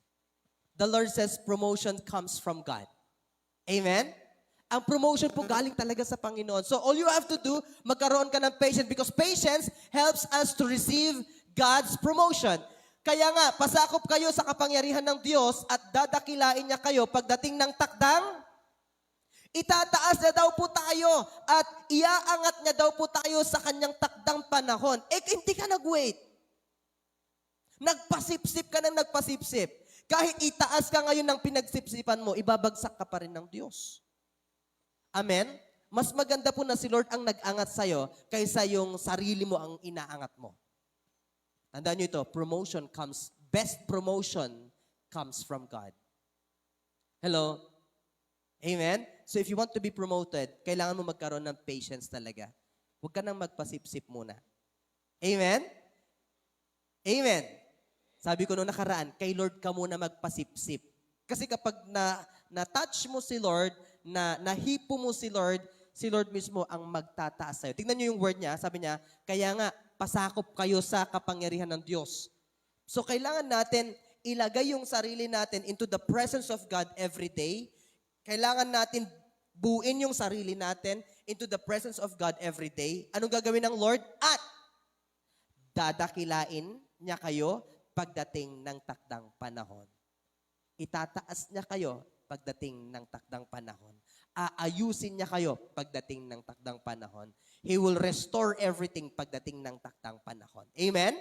Speaker 5: The Lord says promotion comes from God. Amen? Ang promotion po galing talaga sa Panginoon. So all you have to do, magkaroon ka ng patience because patience helps us to receive God's promotion. Kaya nga, pasakop kayo sa kapangyarihan ng Diyos at dadakilain niya kayo pagdating ng takdang, itataas na daw po tayo at iaangat niya daw po tayo sa kanyang takdang panahon. Hindi ka nag-wait. Nagpasipsip ka ng nagpasipsip. Kahit itaas ka ngayon ng pinagsipsipan mo, ibabagsak ka pa rin ng Diyos. Amen? Mas maganda po na si Lord ang nag-angat sa'yo kaysa yung sarili mo ang inaangat mo. Tandaan nyo ito, best promotion comes from God. Hello? Amen? So if you want to be promoted, kailangan mo magkaroon ng patience talaga. Huwag ka nang magpasip-sip muna. Amen? Amen? Sabi ko noong nakaraan, kay Lord ka muna magpasip-sip. Kasi kapag na-touch mo si Lord, nahipo mo si Lord mismo ang magtataas sa'yo. Tingnan niyo yung word niya, sabi niya, kaya nga, pasakop kayo sa kapangyarihan ng Diyos. So kailangan natin ilagay yung sarili natin into the presence of God every day. Kailangan natin buuin yung sarili natin into the presence of God every day. Anong gagawin ng Lord? At dadakilain niya kayo pagdating ng takdang panahon. Itataas niya kayo pagdating ng takdang panahon. Aayusin niya kayo pagdating ng takdang panahon. He will restore everything pagdating ng takdang panahon. Amen?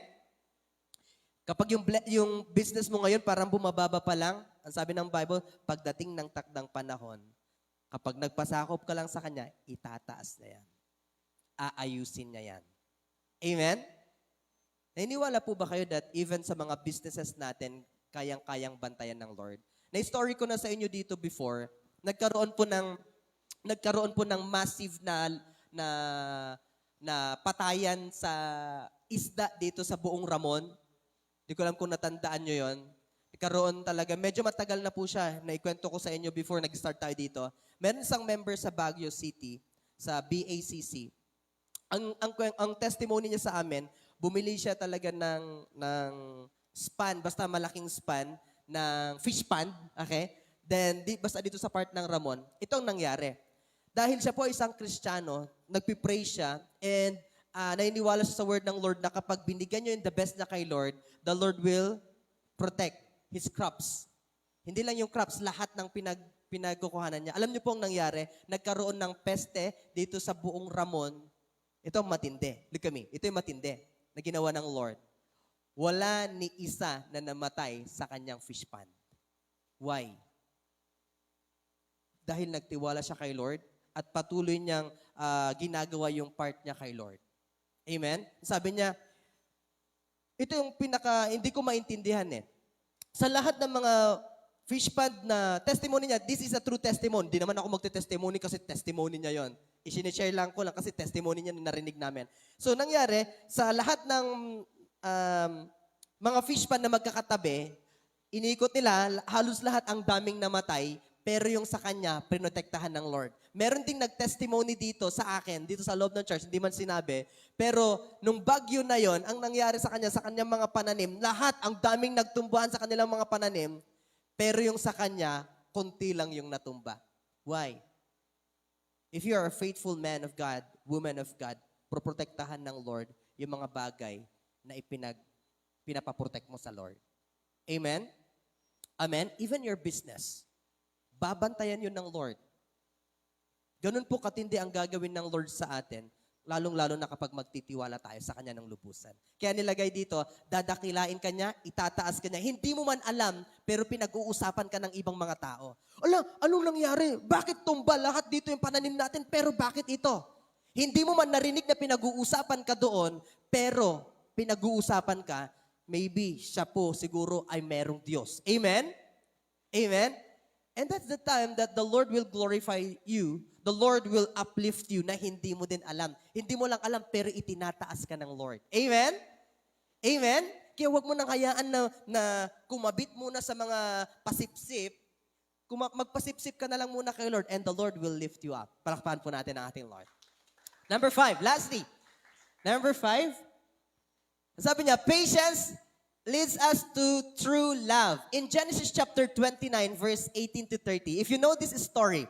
Speaker 5: Kapag yung business mo ngayon parang bumababa pa lang, ang sabi ng Bible, pagdating ng takdang panahon, kapag nagpasakop ka lang sa Kanya, itataas na yan. Aayusin niya yan. Amen? Naniniwala po ba kayo that even sa mga businesses natin, kayang-kayang bantayan ng Lord? Na-story ko na sa inyo dito before, nagkaroon po ng massive na patayan sa isda dito sa buong Ramon. Hindi ko alam kung natandaan nyo yon. Nagkaroon talaga, medyo matagal na po siya. Naikwento ko sa inyo before nag-start tayo dito. Meron isang member sa Baguio City, sa BACC. Ang testimony niya sa amin, bumili siya talaga ng span, basta malaking span, ng fish pond, okay? Then, basta dito sa part ng Ramon, itong nangyari. Dahil siya po isang Kristiyano, nagpipray siya, and naniniwala siya sa word ng Lord na kapag binigyan nyo yung the best na kay Lord, the Lord will protect His crops. Hindi lang yung crops, lahat ng pinagkukuhanan niya. Alam niyo po ang nangyari, nagkaroon ng peste dito sa buong Ramon. Ito ang matindi. Look at me. Ito yung matindi na ginawa ng Lord. Wala ni isa na namatay sa kanyang fish pond. Why? Dahil nagtiwala siya kay Lord at patuloy niyang ginagawa yung part niya kay Lord. Amen? Sabi niya, ito yung hindi ko maintindihan eh. Sa lahat ng mga fish pond na testimony niya, this is a true testimony. Di naman ako magte-testimony kasi testimony niya yon. I-share lang ko lang kasi testimony niya na narinig namin. So nangyari, sa lahat ng mga fish pond na magkakatabi, iniikot nila, halos lahat ang daming namatay, pero yung sa kanya, prinotektahan ng Lord. Meron ding nag-testimony dito sa akin, dito sa loob ng church, hindi man sinabi, pero nung bagyo na yon, ang nangyari sa kanyang mga pananim, lahat, ang daming nagtumbuhan sa kanilang mga pananim, pero yung sa kanya, konti lang yung natumba. Why? If you are a faithful man of God, woman of God, proprotektahan ng Lord yung mga bagay na pinapaprotect mo sa Lord. Amen? Amen? Even your business, babantayan yun ng Lord. Ganun po katindi ang gagawin ng Lord sa atin, lalong-lalo na kapag magtitiwala tayo sa Kanya ng lubusan. Kaya nilagay dito, dadakilain ka niya, itataas ka niya. Hindi mo man alam, pero pinag-uusapan ka ng ibang mga tao. Ala, anong nangyari? Bakit tumba lahat dito yung pananim natin, pero bakit ito? Hindi mo man narinig na pinag-uusapan ka doon, pero pinag-uusapan ka, maybe siya po siguro ay merong Diyos. Amen? Amen? And that's the time that the Lord will glorify you. The Lord will uplift you na hindi mo din alam. Hindi mo lang alam, pero itinataas ka ng Lord. Amen? Amen? Kaya huwag mo nang hayaan na kumabit muna sa mga pasipsip. Magpasipsip ka na lang muna kay Lord and the Lord will lift you up. Palakpakan po natin ang ating Lord. Number 5, lastly. Number 5, sabi niya, patience leads us to true love. In Genesis chapter 29, verse 18 to 30, if you know this story,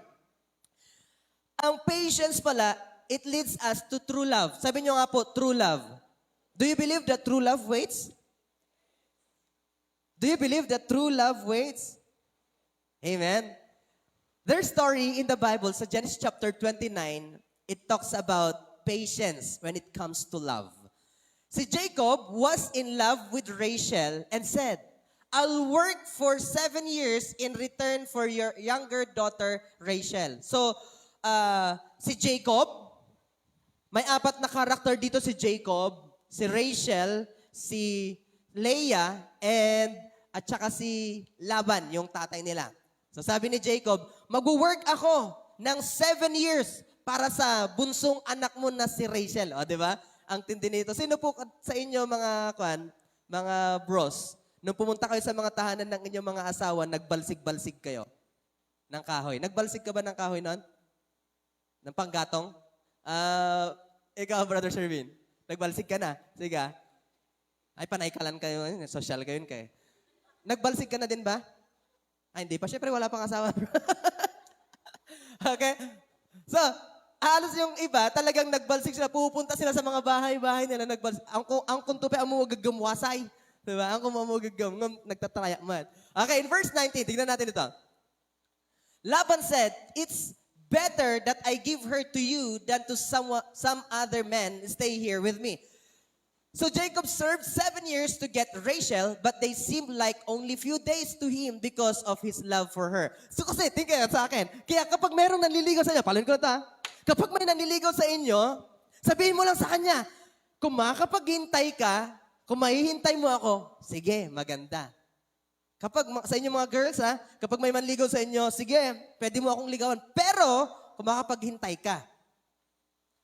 Speaker 5: ang patience pala, it leads us to true love. Sabi niyo nga po, true love. Do you believe that true love waits? Do you believe that true love waits? Amen. Their story in the Bible, sa Genesis chapter 29, it talks about patience when it comes to love. Si Jacob was in love with Rachel and said, I'll work for 7 years in return for your younger daughter, Rachel. So, si Jacob. May 4 na karakter dito si Jacob, si Rachel, si Leah, at saka si Laban, yung tatay nila. So sabi ni Jacob, mag-work ako ng 7 years para sa bunsong anak mo na si Rachel. O, di ba? Ang tindi nito. Sino po sa inyo mga bros, nung pumunta kayo sa mga tahanan ng inyong mga asawa, nagbalsig-balsig kayo ng kahoy? Nagbalsig ka ba ng kahoy noon? Ng panggatong? Ikaw, Brother Sherwin, nagbalsig ka na. Sige. Ay, panaykalan kayo. Social kayo kayo. Nagbalsig ka na din ba? Ay, hindi pa. Siyempre, wala pang asawa. Okay? So, halos yung iba, talagang nagbalsig sila. Pupunta sila sa mga bahay-bahay nila. Nagbalsig. Ang kuntupi, ang mumugagam wasay. Diba? Ang kumamugagam, nagtatrayak man. Okay, in verse 19, tignan natin ito. Laban said, "It's better that I give her to you than to some other man stay here with me." So Jacob served 7 years to get Rachel, but they seemed like only few days to him because of his love for her. So kasi, tingnan sa akin, kaya kapag mayroong nanliligaw sa inyo, palin ko na ta, kapag may nanliligaw sa inyo, sabihin mo lang sa kanya, kung makapaghintay ka, kung mahihintay mo ako, sige, maganda. Kapag sa inyo mga girls, kapag may manligaw sa inyo, sige, pwede mo akong ligawan. Pero, kung makapaghintay ka.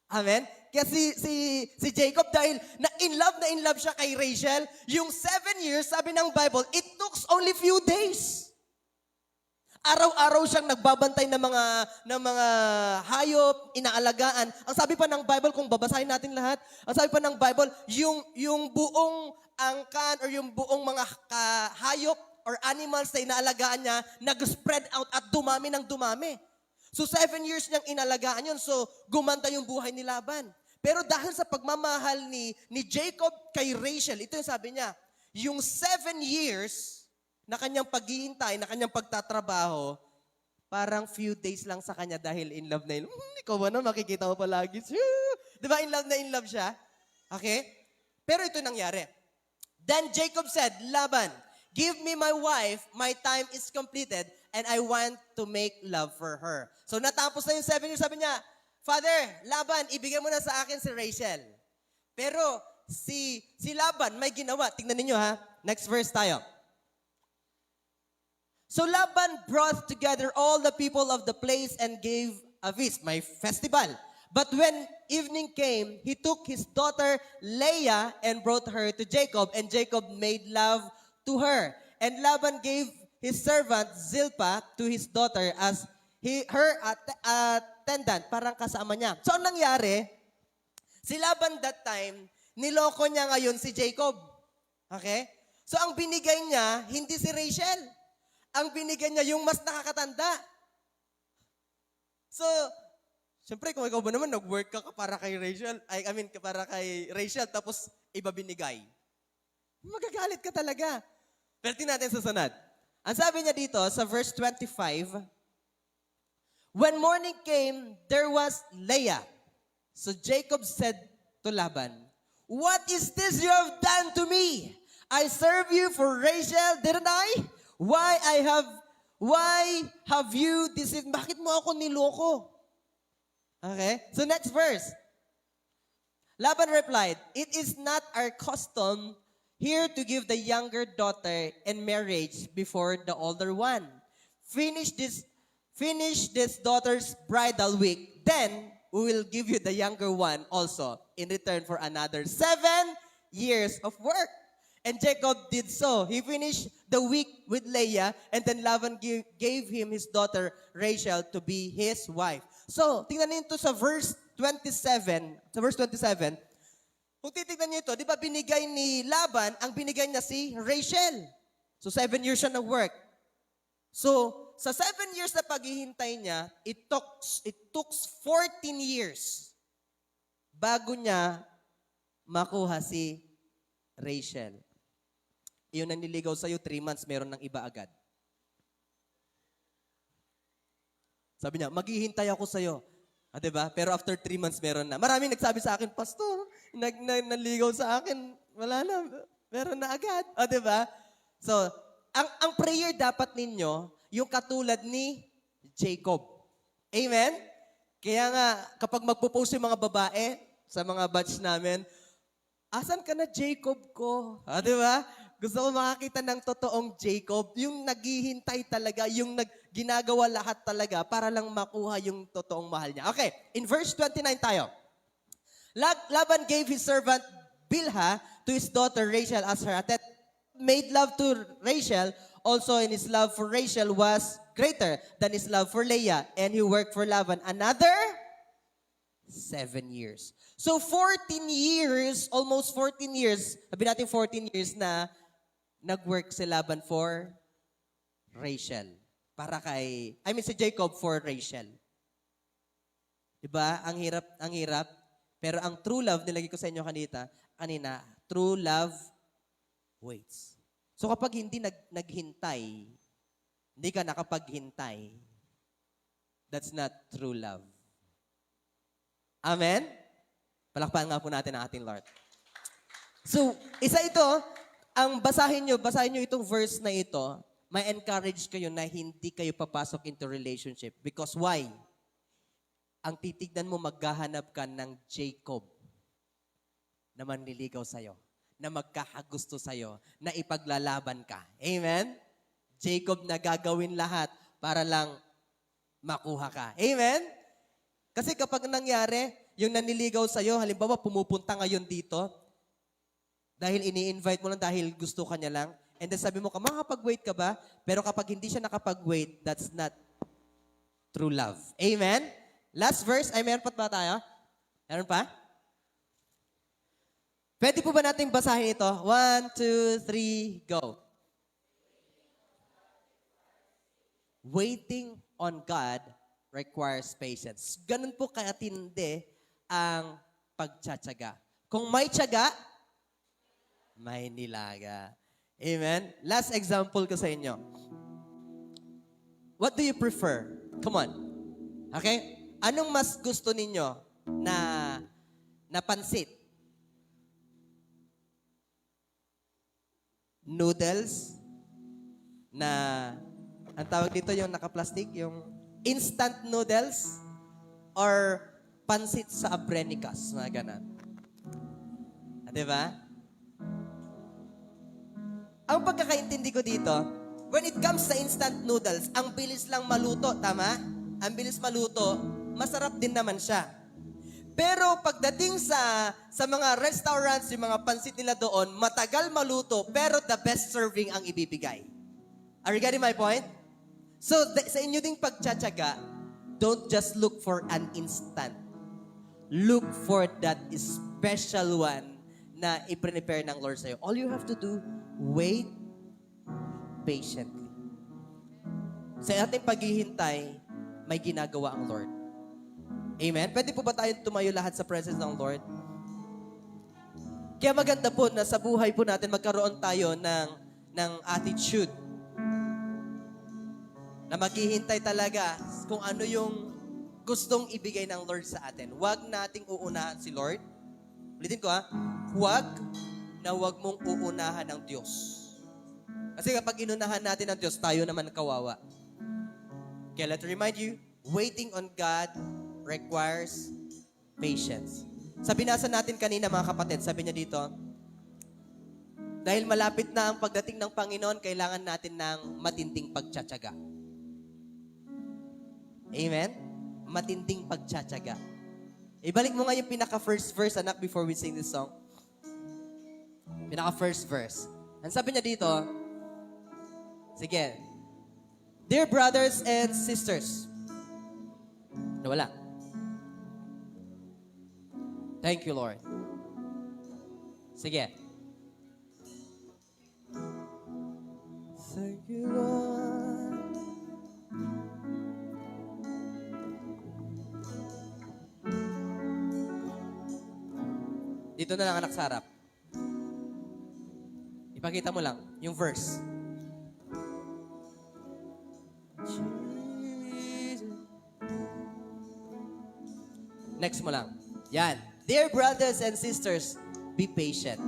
Speaker 5: Amen? Kaya si Jacob, dahil na in love siya kay Rachel, yung 7 years, sabi ng Bible, it took only few days. Araw-araw siyang nagbabantay ng mga hayop, inaalagaan. Ang sabi pa ng Bible, kung babasahin natin lahat, ang sabi pa ng Bible, yung buong angkan or yung buong mga hayop or animals na inaalagaan niya, nag-spread out at dumami ng dumami. So 7 years niyang inalagaan yun. So gumanda yung buhay ni Laban. Pero dahil sa pagmamahal ni Jacob kay Rachel, ito yung sabi niya, yung 7 years na kanyang paghihintay, na kanyang pagtatrabaho, parang few days lang sa kanya dahil in love na in love. Ikaw ba na, makikita mo palagi. Di ba in love siya? Okay? Pero ito nangyari. Then Jacob said, "Laban, give me my wife, my time is completed, and I want to make love for her." So natapos na yung 7 years, sabi niya, "Father, Laban, ibigay mo na sa akin si Rachel." Pero si Laban may ginawa. Tingnan ninyo Next verse tayo. So Laban brought together all the people of the place and gave a feast, my festival. But when evening came, he took his daughter Leah and brought her to Jacob, and Jacob made love to her. And Laban gave his servant Zilpah to his daughter as her attendant, parang kasama niya. So ang nangyari, si Laban that time, niloko niya ngayon si Jacob. Okay? So ang binigay niya, hindi si Rachel. Ang binigay niya yung mas nakakatanda. So, syempre kung ikaw ba naman, nag-work ka para kay Rachel, para kay Rachel, tapos iba binigay. Magagalit ka talaga. Pero tingnan natin sa sunod. Ang sabi niya dito sa verse 25, "When morning came, there was Leah. So Jacob said to Laban, 'What is this you have done to me? I served you for Rachel, didn't I? Why have you deceived? Bakit mo ako niloko?'" Okay? So next verse. Laban replied, "It is not our custom here to give the younger daughter in marriage before the older one. Finish this daughter's bridal week, then we will give you the younger one also in return for another 7 years of work." And Jacob did so. He finished the week with Leah, and then Laban gave him his daughter Rachel to be his wife. So, tingnan niyo sa verse 27. Sa verse 27, kung titignan niyo ito, di ba binigay ni Laban, ang binigay niya si Rachel. So 7 years siya nag-work. So, sa 7 years na paghihintay niya, it took 14 years bago niya makuha si Rachel. Yung nanliligaw sa'yo, 3 months, meron ng iba agad. Sabi niya, maghihintay ako sa'yo. Diba? Pero after 3 months, meron na. Maraming nagsabi sa akin, "Pastor, nanligaw sa akin, wala na, meron na agad." Diba? So, ang prayer dapat ninyo, yung katulad ni Jacob. Amen? Kaya nga, kapag magpo-post yung mga babae sa mga batch namin, asan ka na Jacob ko? Di ba? Gusto ko makakita ng totoong Jacob, yung naghihintay talaga, yung ginagawa lahat talaga para lang makuha yung totoong mahal niya. Okay, in verse 29 tayo. Laban gave his servant Bilhah to his daughter Rachel as her attet. Made love to Rachel, also in his love for Rachel was greater than his love for Leah, and he worked for Laban another 7 years. So 14 years, almost 14 years, sabi natin 14 years na nag-work si Laban for Rachel. Si Jacob for Rachel. Diba? Ang hirap. Pero ang true love, nilagay ko sa inyo kanina, true love waits. So kapag hindi naghintay, hindi ka nakapaghintay, that's not true love. Amen? Palakpakan nga po natin ang ating Lord. So, isa ito, basahin nyo itong verse na ito, may encourage kayo na hindi kayo papasok into relationship. Because why? Ang titignan mo, maghahanap ka ng Jacob na manliligaw sa'yo, na magkakagusto sa'yo, na ipaglalaban ka. Amen? Jacob na gagawin lahat para lang makuha ka. Amen? Kasi kapag nangyari, yung nanliligaw sa'yo, halimbawa pumupunta ngayon dito, dahil ini-invite mo lang dahil gusto ka niya lang, and then sabi mo, makakapag-wait ka ba? Pero kapag hindi siya nakapag-wait, that's not true love. Amen? Last verse, meron pa ba tayo? Meron pa? Pwede po ba natin basahin ito? 1, 2, 3, go. Waiting on God requires patience. Ganun po katindi ang pagtsatsaga. Kung may tiyaga, may nilaga. Amen? Last example ko sa inyo. What do you prefer? Come on. Okay? Anong mas gusto ninyo na pansit? Noodles na, ang tawag dito yung naka-plastic, yung instant noodles or pansit sa Abrenicas, mga ganun. Diba? Ang pagkakaintindi ko dito, when it comes sa instant noodles, ang bilis lang maluto, tama? Ang bilis maluto, masarap din naman siya. Pero pagdating sa mga restaurants, yung mga pansit nila doon, matagal maluto, pero the best serving ang ibibigay. Are you getting my point? So, sa inyo ding pagtsatsaga, don't just look for an instant. Look for that special one na i-prepare ng Lord sa'yo. All you have to do, wait patiently. Sa ating paghihintay, may ginagawa ang Lord. Amen? Pwede po ba tayo tumayo lahat sa presence ng Lord? Kaya maganda po na sa buhay po natin magkaroon tayo ng attitude na maghihintay talaga kung ano yung gustong ibigay ng Lord sa atin. Huwag nating uunahan si Lord. Ulitin ko huwag mong uunahan ng Diyos. Kasi kapag inunahan natin ng Diyos, tayo naman kawawa. Okay, let me remind you, waiting on God requires patience. Sa binasa natin kanina mga kapatid, sabi niya dito, dahil malapit na ang pagdating ng Panginoon, kailangan natin ng matinding pagtsatsaga. Amen? Matinding pagtsatsaga. Ibalik mo nga yung pinaka-first verse, anak, before we sing this song. Pinaka-first verse. Ang sabi niya dito, sige, dear brothers and sisters, nawala. Thank you, Lord. Sige. Thank you, Lord. Dito na lang, anak, sa harap. Ipakita mo lang yung verse. Next mo lang. Yan. Dear brothers and sisters, be patient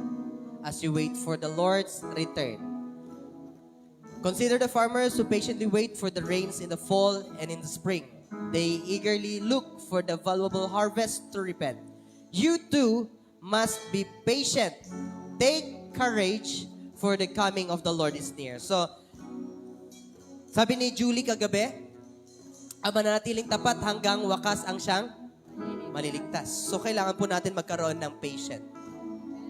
Speaker 5: as you wait for the Lord's return. Consider the farmers who patiently wait for the rains in the fall and in the spring. They eagerly look for the valuable harvest to repent. You too must be patient. Take courage, for the coming of the Lord is near. So, sabi ni Julie kagabi, ang mananatiling tapat hanggang wakas ang siyang maliligtas. So, kailangan po natin magkaroon ng patient.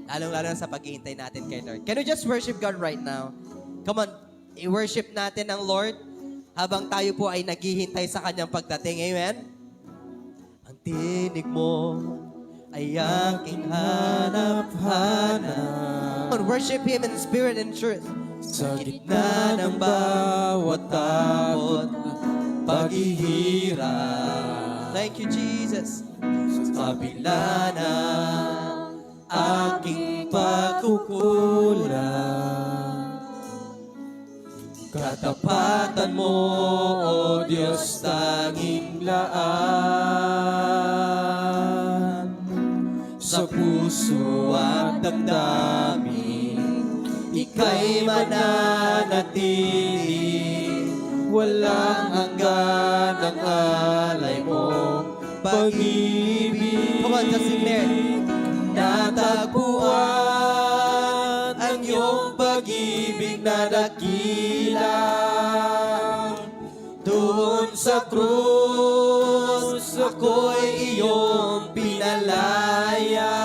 Speaker 5: Lalong-lalo na sa paghihintay natin kay Lord. Can we just worship God right now? Come on, i-worship natin ang Lord habang tayo po ay naghihintay sa kanyang pagdating. Amen? Ang tinig mo ay aking hanap-hanap. Come on, worship Him in spirit and truth.
Speaker 2: Sa gitna ng bawat takot, paghihirap,
Speaker 5: Thank you, Jesus.
Speaker 2: sa kabila ng aking pagkukulang, katapatan mo, O Diyos, tanging laan. Sa puso at damdamin, ika'y mananatili. Walang hanggan ang alay mo, pag-ibig.
Speaker 5: Come on, just sing there.
Speaker 2: Natagpuan ang iyong pag-ibig na dakila. Doon sa krus, ako'y iyong pinalaya.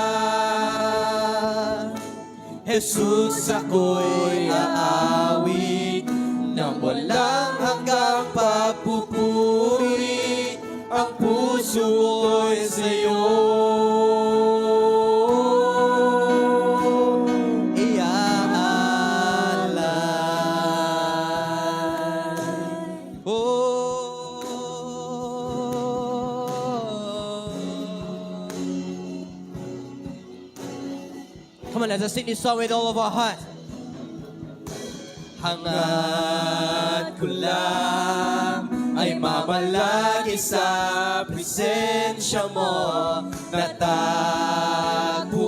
Speaker 2: Jesus, ako'y aawit nang walang hanggang pagpupuri. Ang puso ko'y sa'yo iaalay.
Speaker 5: Come on, let's sing this song with all of our heart.
Speaker 2: Hangad ko lang ay mamalagi sa presensya mo. Natagpuan,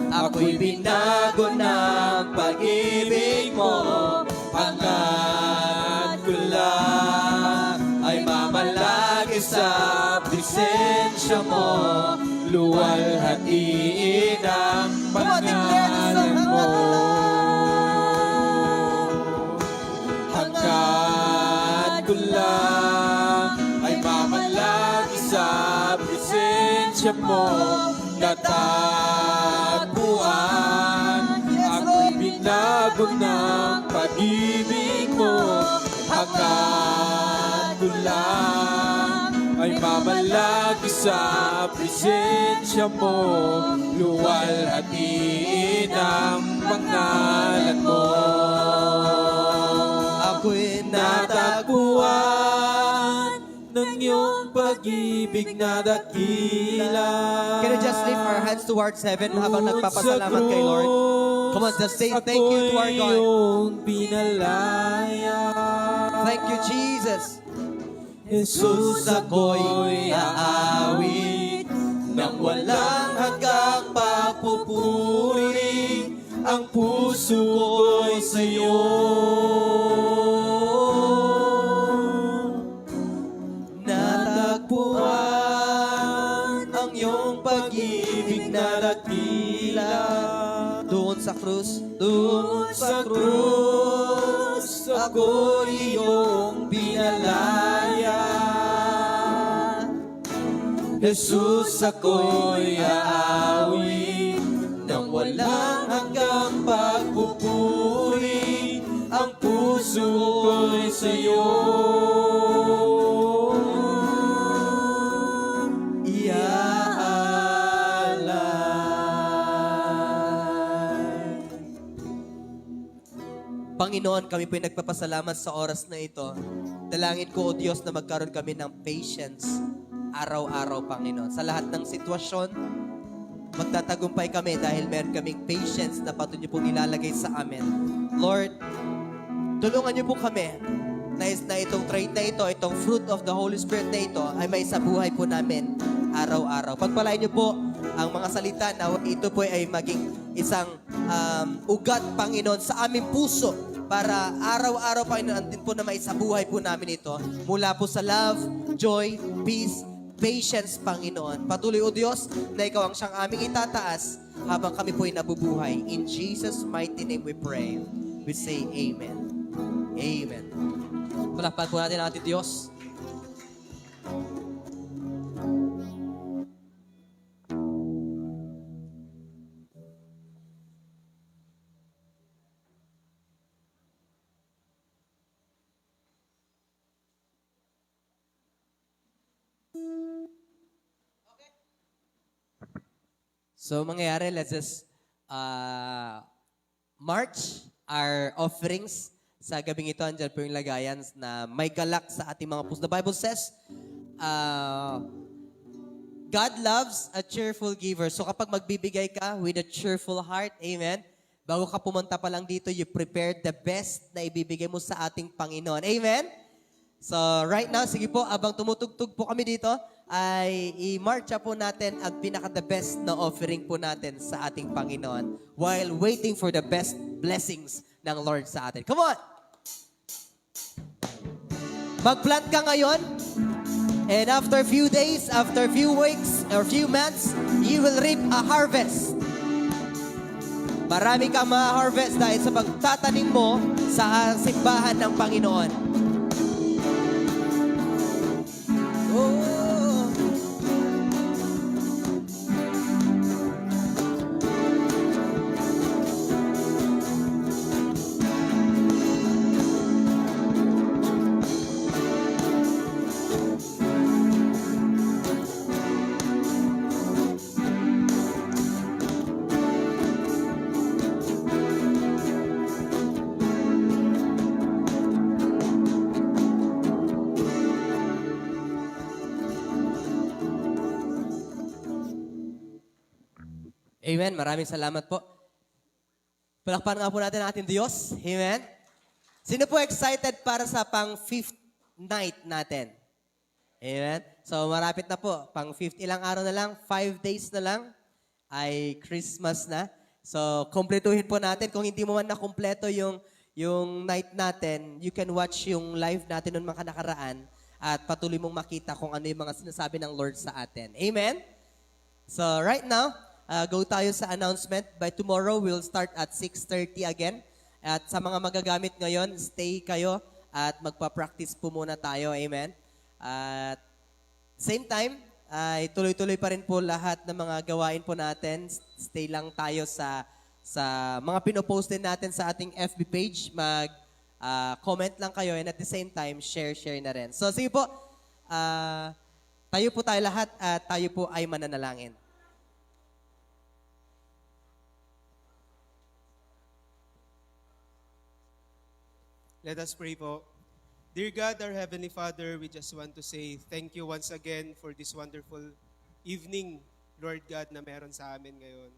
Speaker 2: ako'y binago ng pag-ibig mo. Hangad ko lang ay mamalagi sa presensya mo. Luwalhatiin ang pangalan mo. Hangad ko lang ay mamalagi sa presensya mo. Natagpuan, ako'y binago ng pag-ibig mo. Hangad ko lang ay mamalagi sa presensya mo. Luwalhatiin ang pangalan mo.
Speaker 5: Ako'y
Speaker 2: Natagpuan ng iyong pag-ibig na dakila.
Speaker 5: Can you just lift our hands towards heaven habang nagpapasalamat kay Lord? Come on, just say thank you to our God.
Speaker 2: Iyong pinalaya.
Speaker 5: Thank you, Jesus.
Speaker 2: Jesus, ako'y aawit nang walang hanggang pagpupuri. Ang puso ko'y sa'yo natagpuan. Ang iyong pag-ibig na dakila.
Speaker 5: Doon sa krus,
Speaker 2: Doon sa krus, ako'y iyong pinalaya. Jesus, ako'y aawit nang walang hanggang pagpupuri. Ang puso ko'y sa'yo iaalay.
Speaker 5: Panginoon, kami po'y nagpapasalamat sa oras na ito. Dalangin ko, O Diyos, na magkaroon kami ng patience araw-araw, Panginoon. Sa lahat ng sitwasyon, magtatagumpay kami dahil meron kaming patience na patuloy niyo pong nilalagay sa amin. Lord, tulungan niyo po kami na itong trait na ito, itong fruit of the Holy Spirit na ito ay may sa buhay po namin araw-araw. Pagpalain niyo po ang mga salita na ito po ay maging isang ugat, Panginoon, sa aming puso para araw-araw, Panginoon, din po na maisabuhay po namin ito mula po sa love, joy, peace, patience, Panginoon. Patuloy, O Diyos, na Ikaw ang siyang aming itataas habang kami po'y nabubuhay. In Jesus' mighty name we pray. We say Amen. Amen. Palakpakan po natin ang ating Diyos. So, mangyayari, let's just march our offerings sa gabing ito. Andyan po yung lagayan na may galak sa ating mga puso. The Bible says, God loves a cheerful giver. So, kapag magbibigay ka with a cheerful heart, amen, bago ka pumunta pa lang dito, you prepared the best na ibibigay mo sa ating Panginoon. Amen? So, right now, sige po, abang tumutugtog po kami dito, ay i-marcha po natin ang pinaka-the best na offering po natin sa ating Panginoon while waiting for the best blessings ng Lord sa atin. Come on! Mag-plant ka ngayon, and after few days, after few weeks, or few months, you will reap a harvest. Marami kang ma-harvest dahil sa pagtatanim mo sa simbahan ng Panginoon. Oh! Amen. Maraming salamat po. Palakpan nga po natin ang ating Diyos. Amen. Sino po excited para sa pang-fifth night natin? Amen. So, marapit na po. Pang-fifth, ilang araw na lang? 5 days na lang ay Christmas na. So, kumpletuhin po natin. Kung hindi mo man nakumpleto yung night natin, you can watch yung live natin noong mga nakaraan at patuloy mong makita kung ano yung mga sinasabi ng Lord sa atin. Amen? So, right now, go tayo sa announcement. By tomorrow, we'll start at 6:30 again. At sa mga magagamit ngayon, stay kayo at magpa-practice po muna tayo. Amen? At same time, tuloy-tuloy pa rin po lahat ng mga gawain po natin. Stay lang tayo sa mga pinopost din natin sa ating FB page. Comment lang kayo and at the same time, share na rin. So sige po, tayo po tayo lahat at tayo po ay mananalangin.
Speaker 7: Let us pray po. Dear God, our Heavenly Father, we just want to say thank you once again for this wonderful evening, Lord God, na meron sa amin ngayon.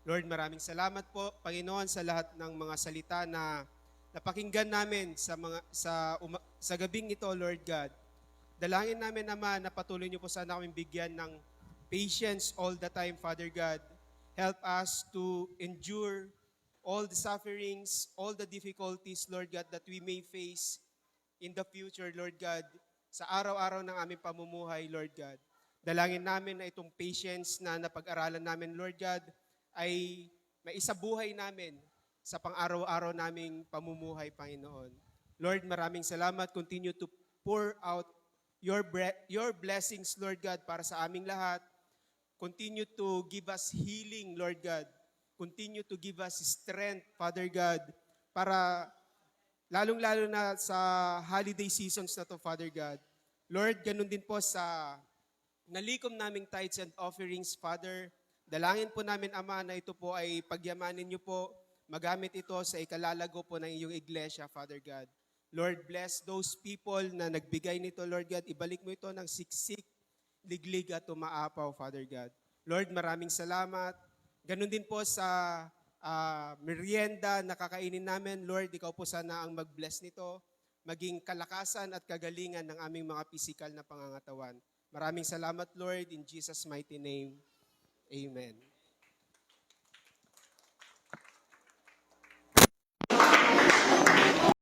Speaker 7: Lord, maraming salamat po, Panginoon, sa lahat ng mga salita na napakinggan namin sa gabing ito, Lord God. Dalangin namin, Ama, na patuloy niyo po sana kaming bigyan ng patience all the time, Father God. Help us to endure all the sufferings, all the difficulties, Lord God, that we may face in the future, Lord God, sa araw-araw ng aming pamumuhay, Lord God. Dalangin namin na itong patience na napag-aralan namin, Lord God, ay maisabuhay namin sa pang-araw-araw naming pamumuhay, Panginoon. Lord, maraming salamat. Continue to pour out your blessings, Lord God, para sa aming lahat. Continue to give us healing, Lord God. Continue to give us strength, Father God, para lalong-lalo na sa holiday seasons na to, Father God. Lord, ganun din po sa nalikom naming tithes and offerings, Father. Dalangin po namin, Ama, na ito po ay pagyamanin niyo po, magamit ito sa ikalalago po ng iyong iglesia, Father God. Lord, bless those people na nagbigay nito, Lord God. Ibalik mo ito ng siksik, liglig at umaapaw, Father God. Lord, maraming salamat. Ganun din po sa merienda na kakainin namin. Lord, ikaw po sana ang mag-bless nito, maging kalakasan at kagalingan ng aming mga pisikal na pangangatawan. Maraming salamat, Lord, in Jesus' mighty name. Amen.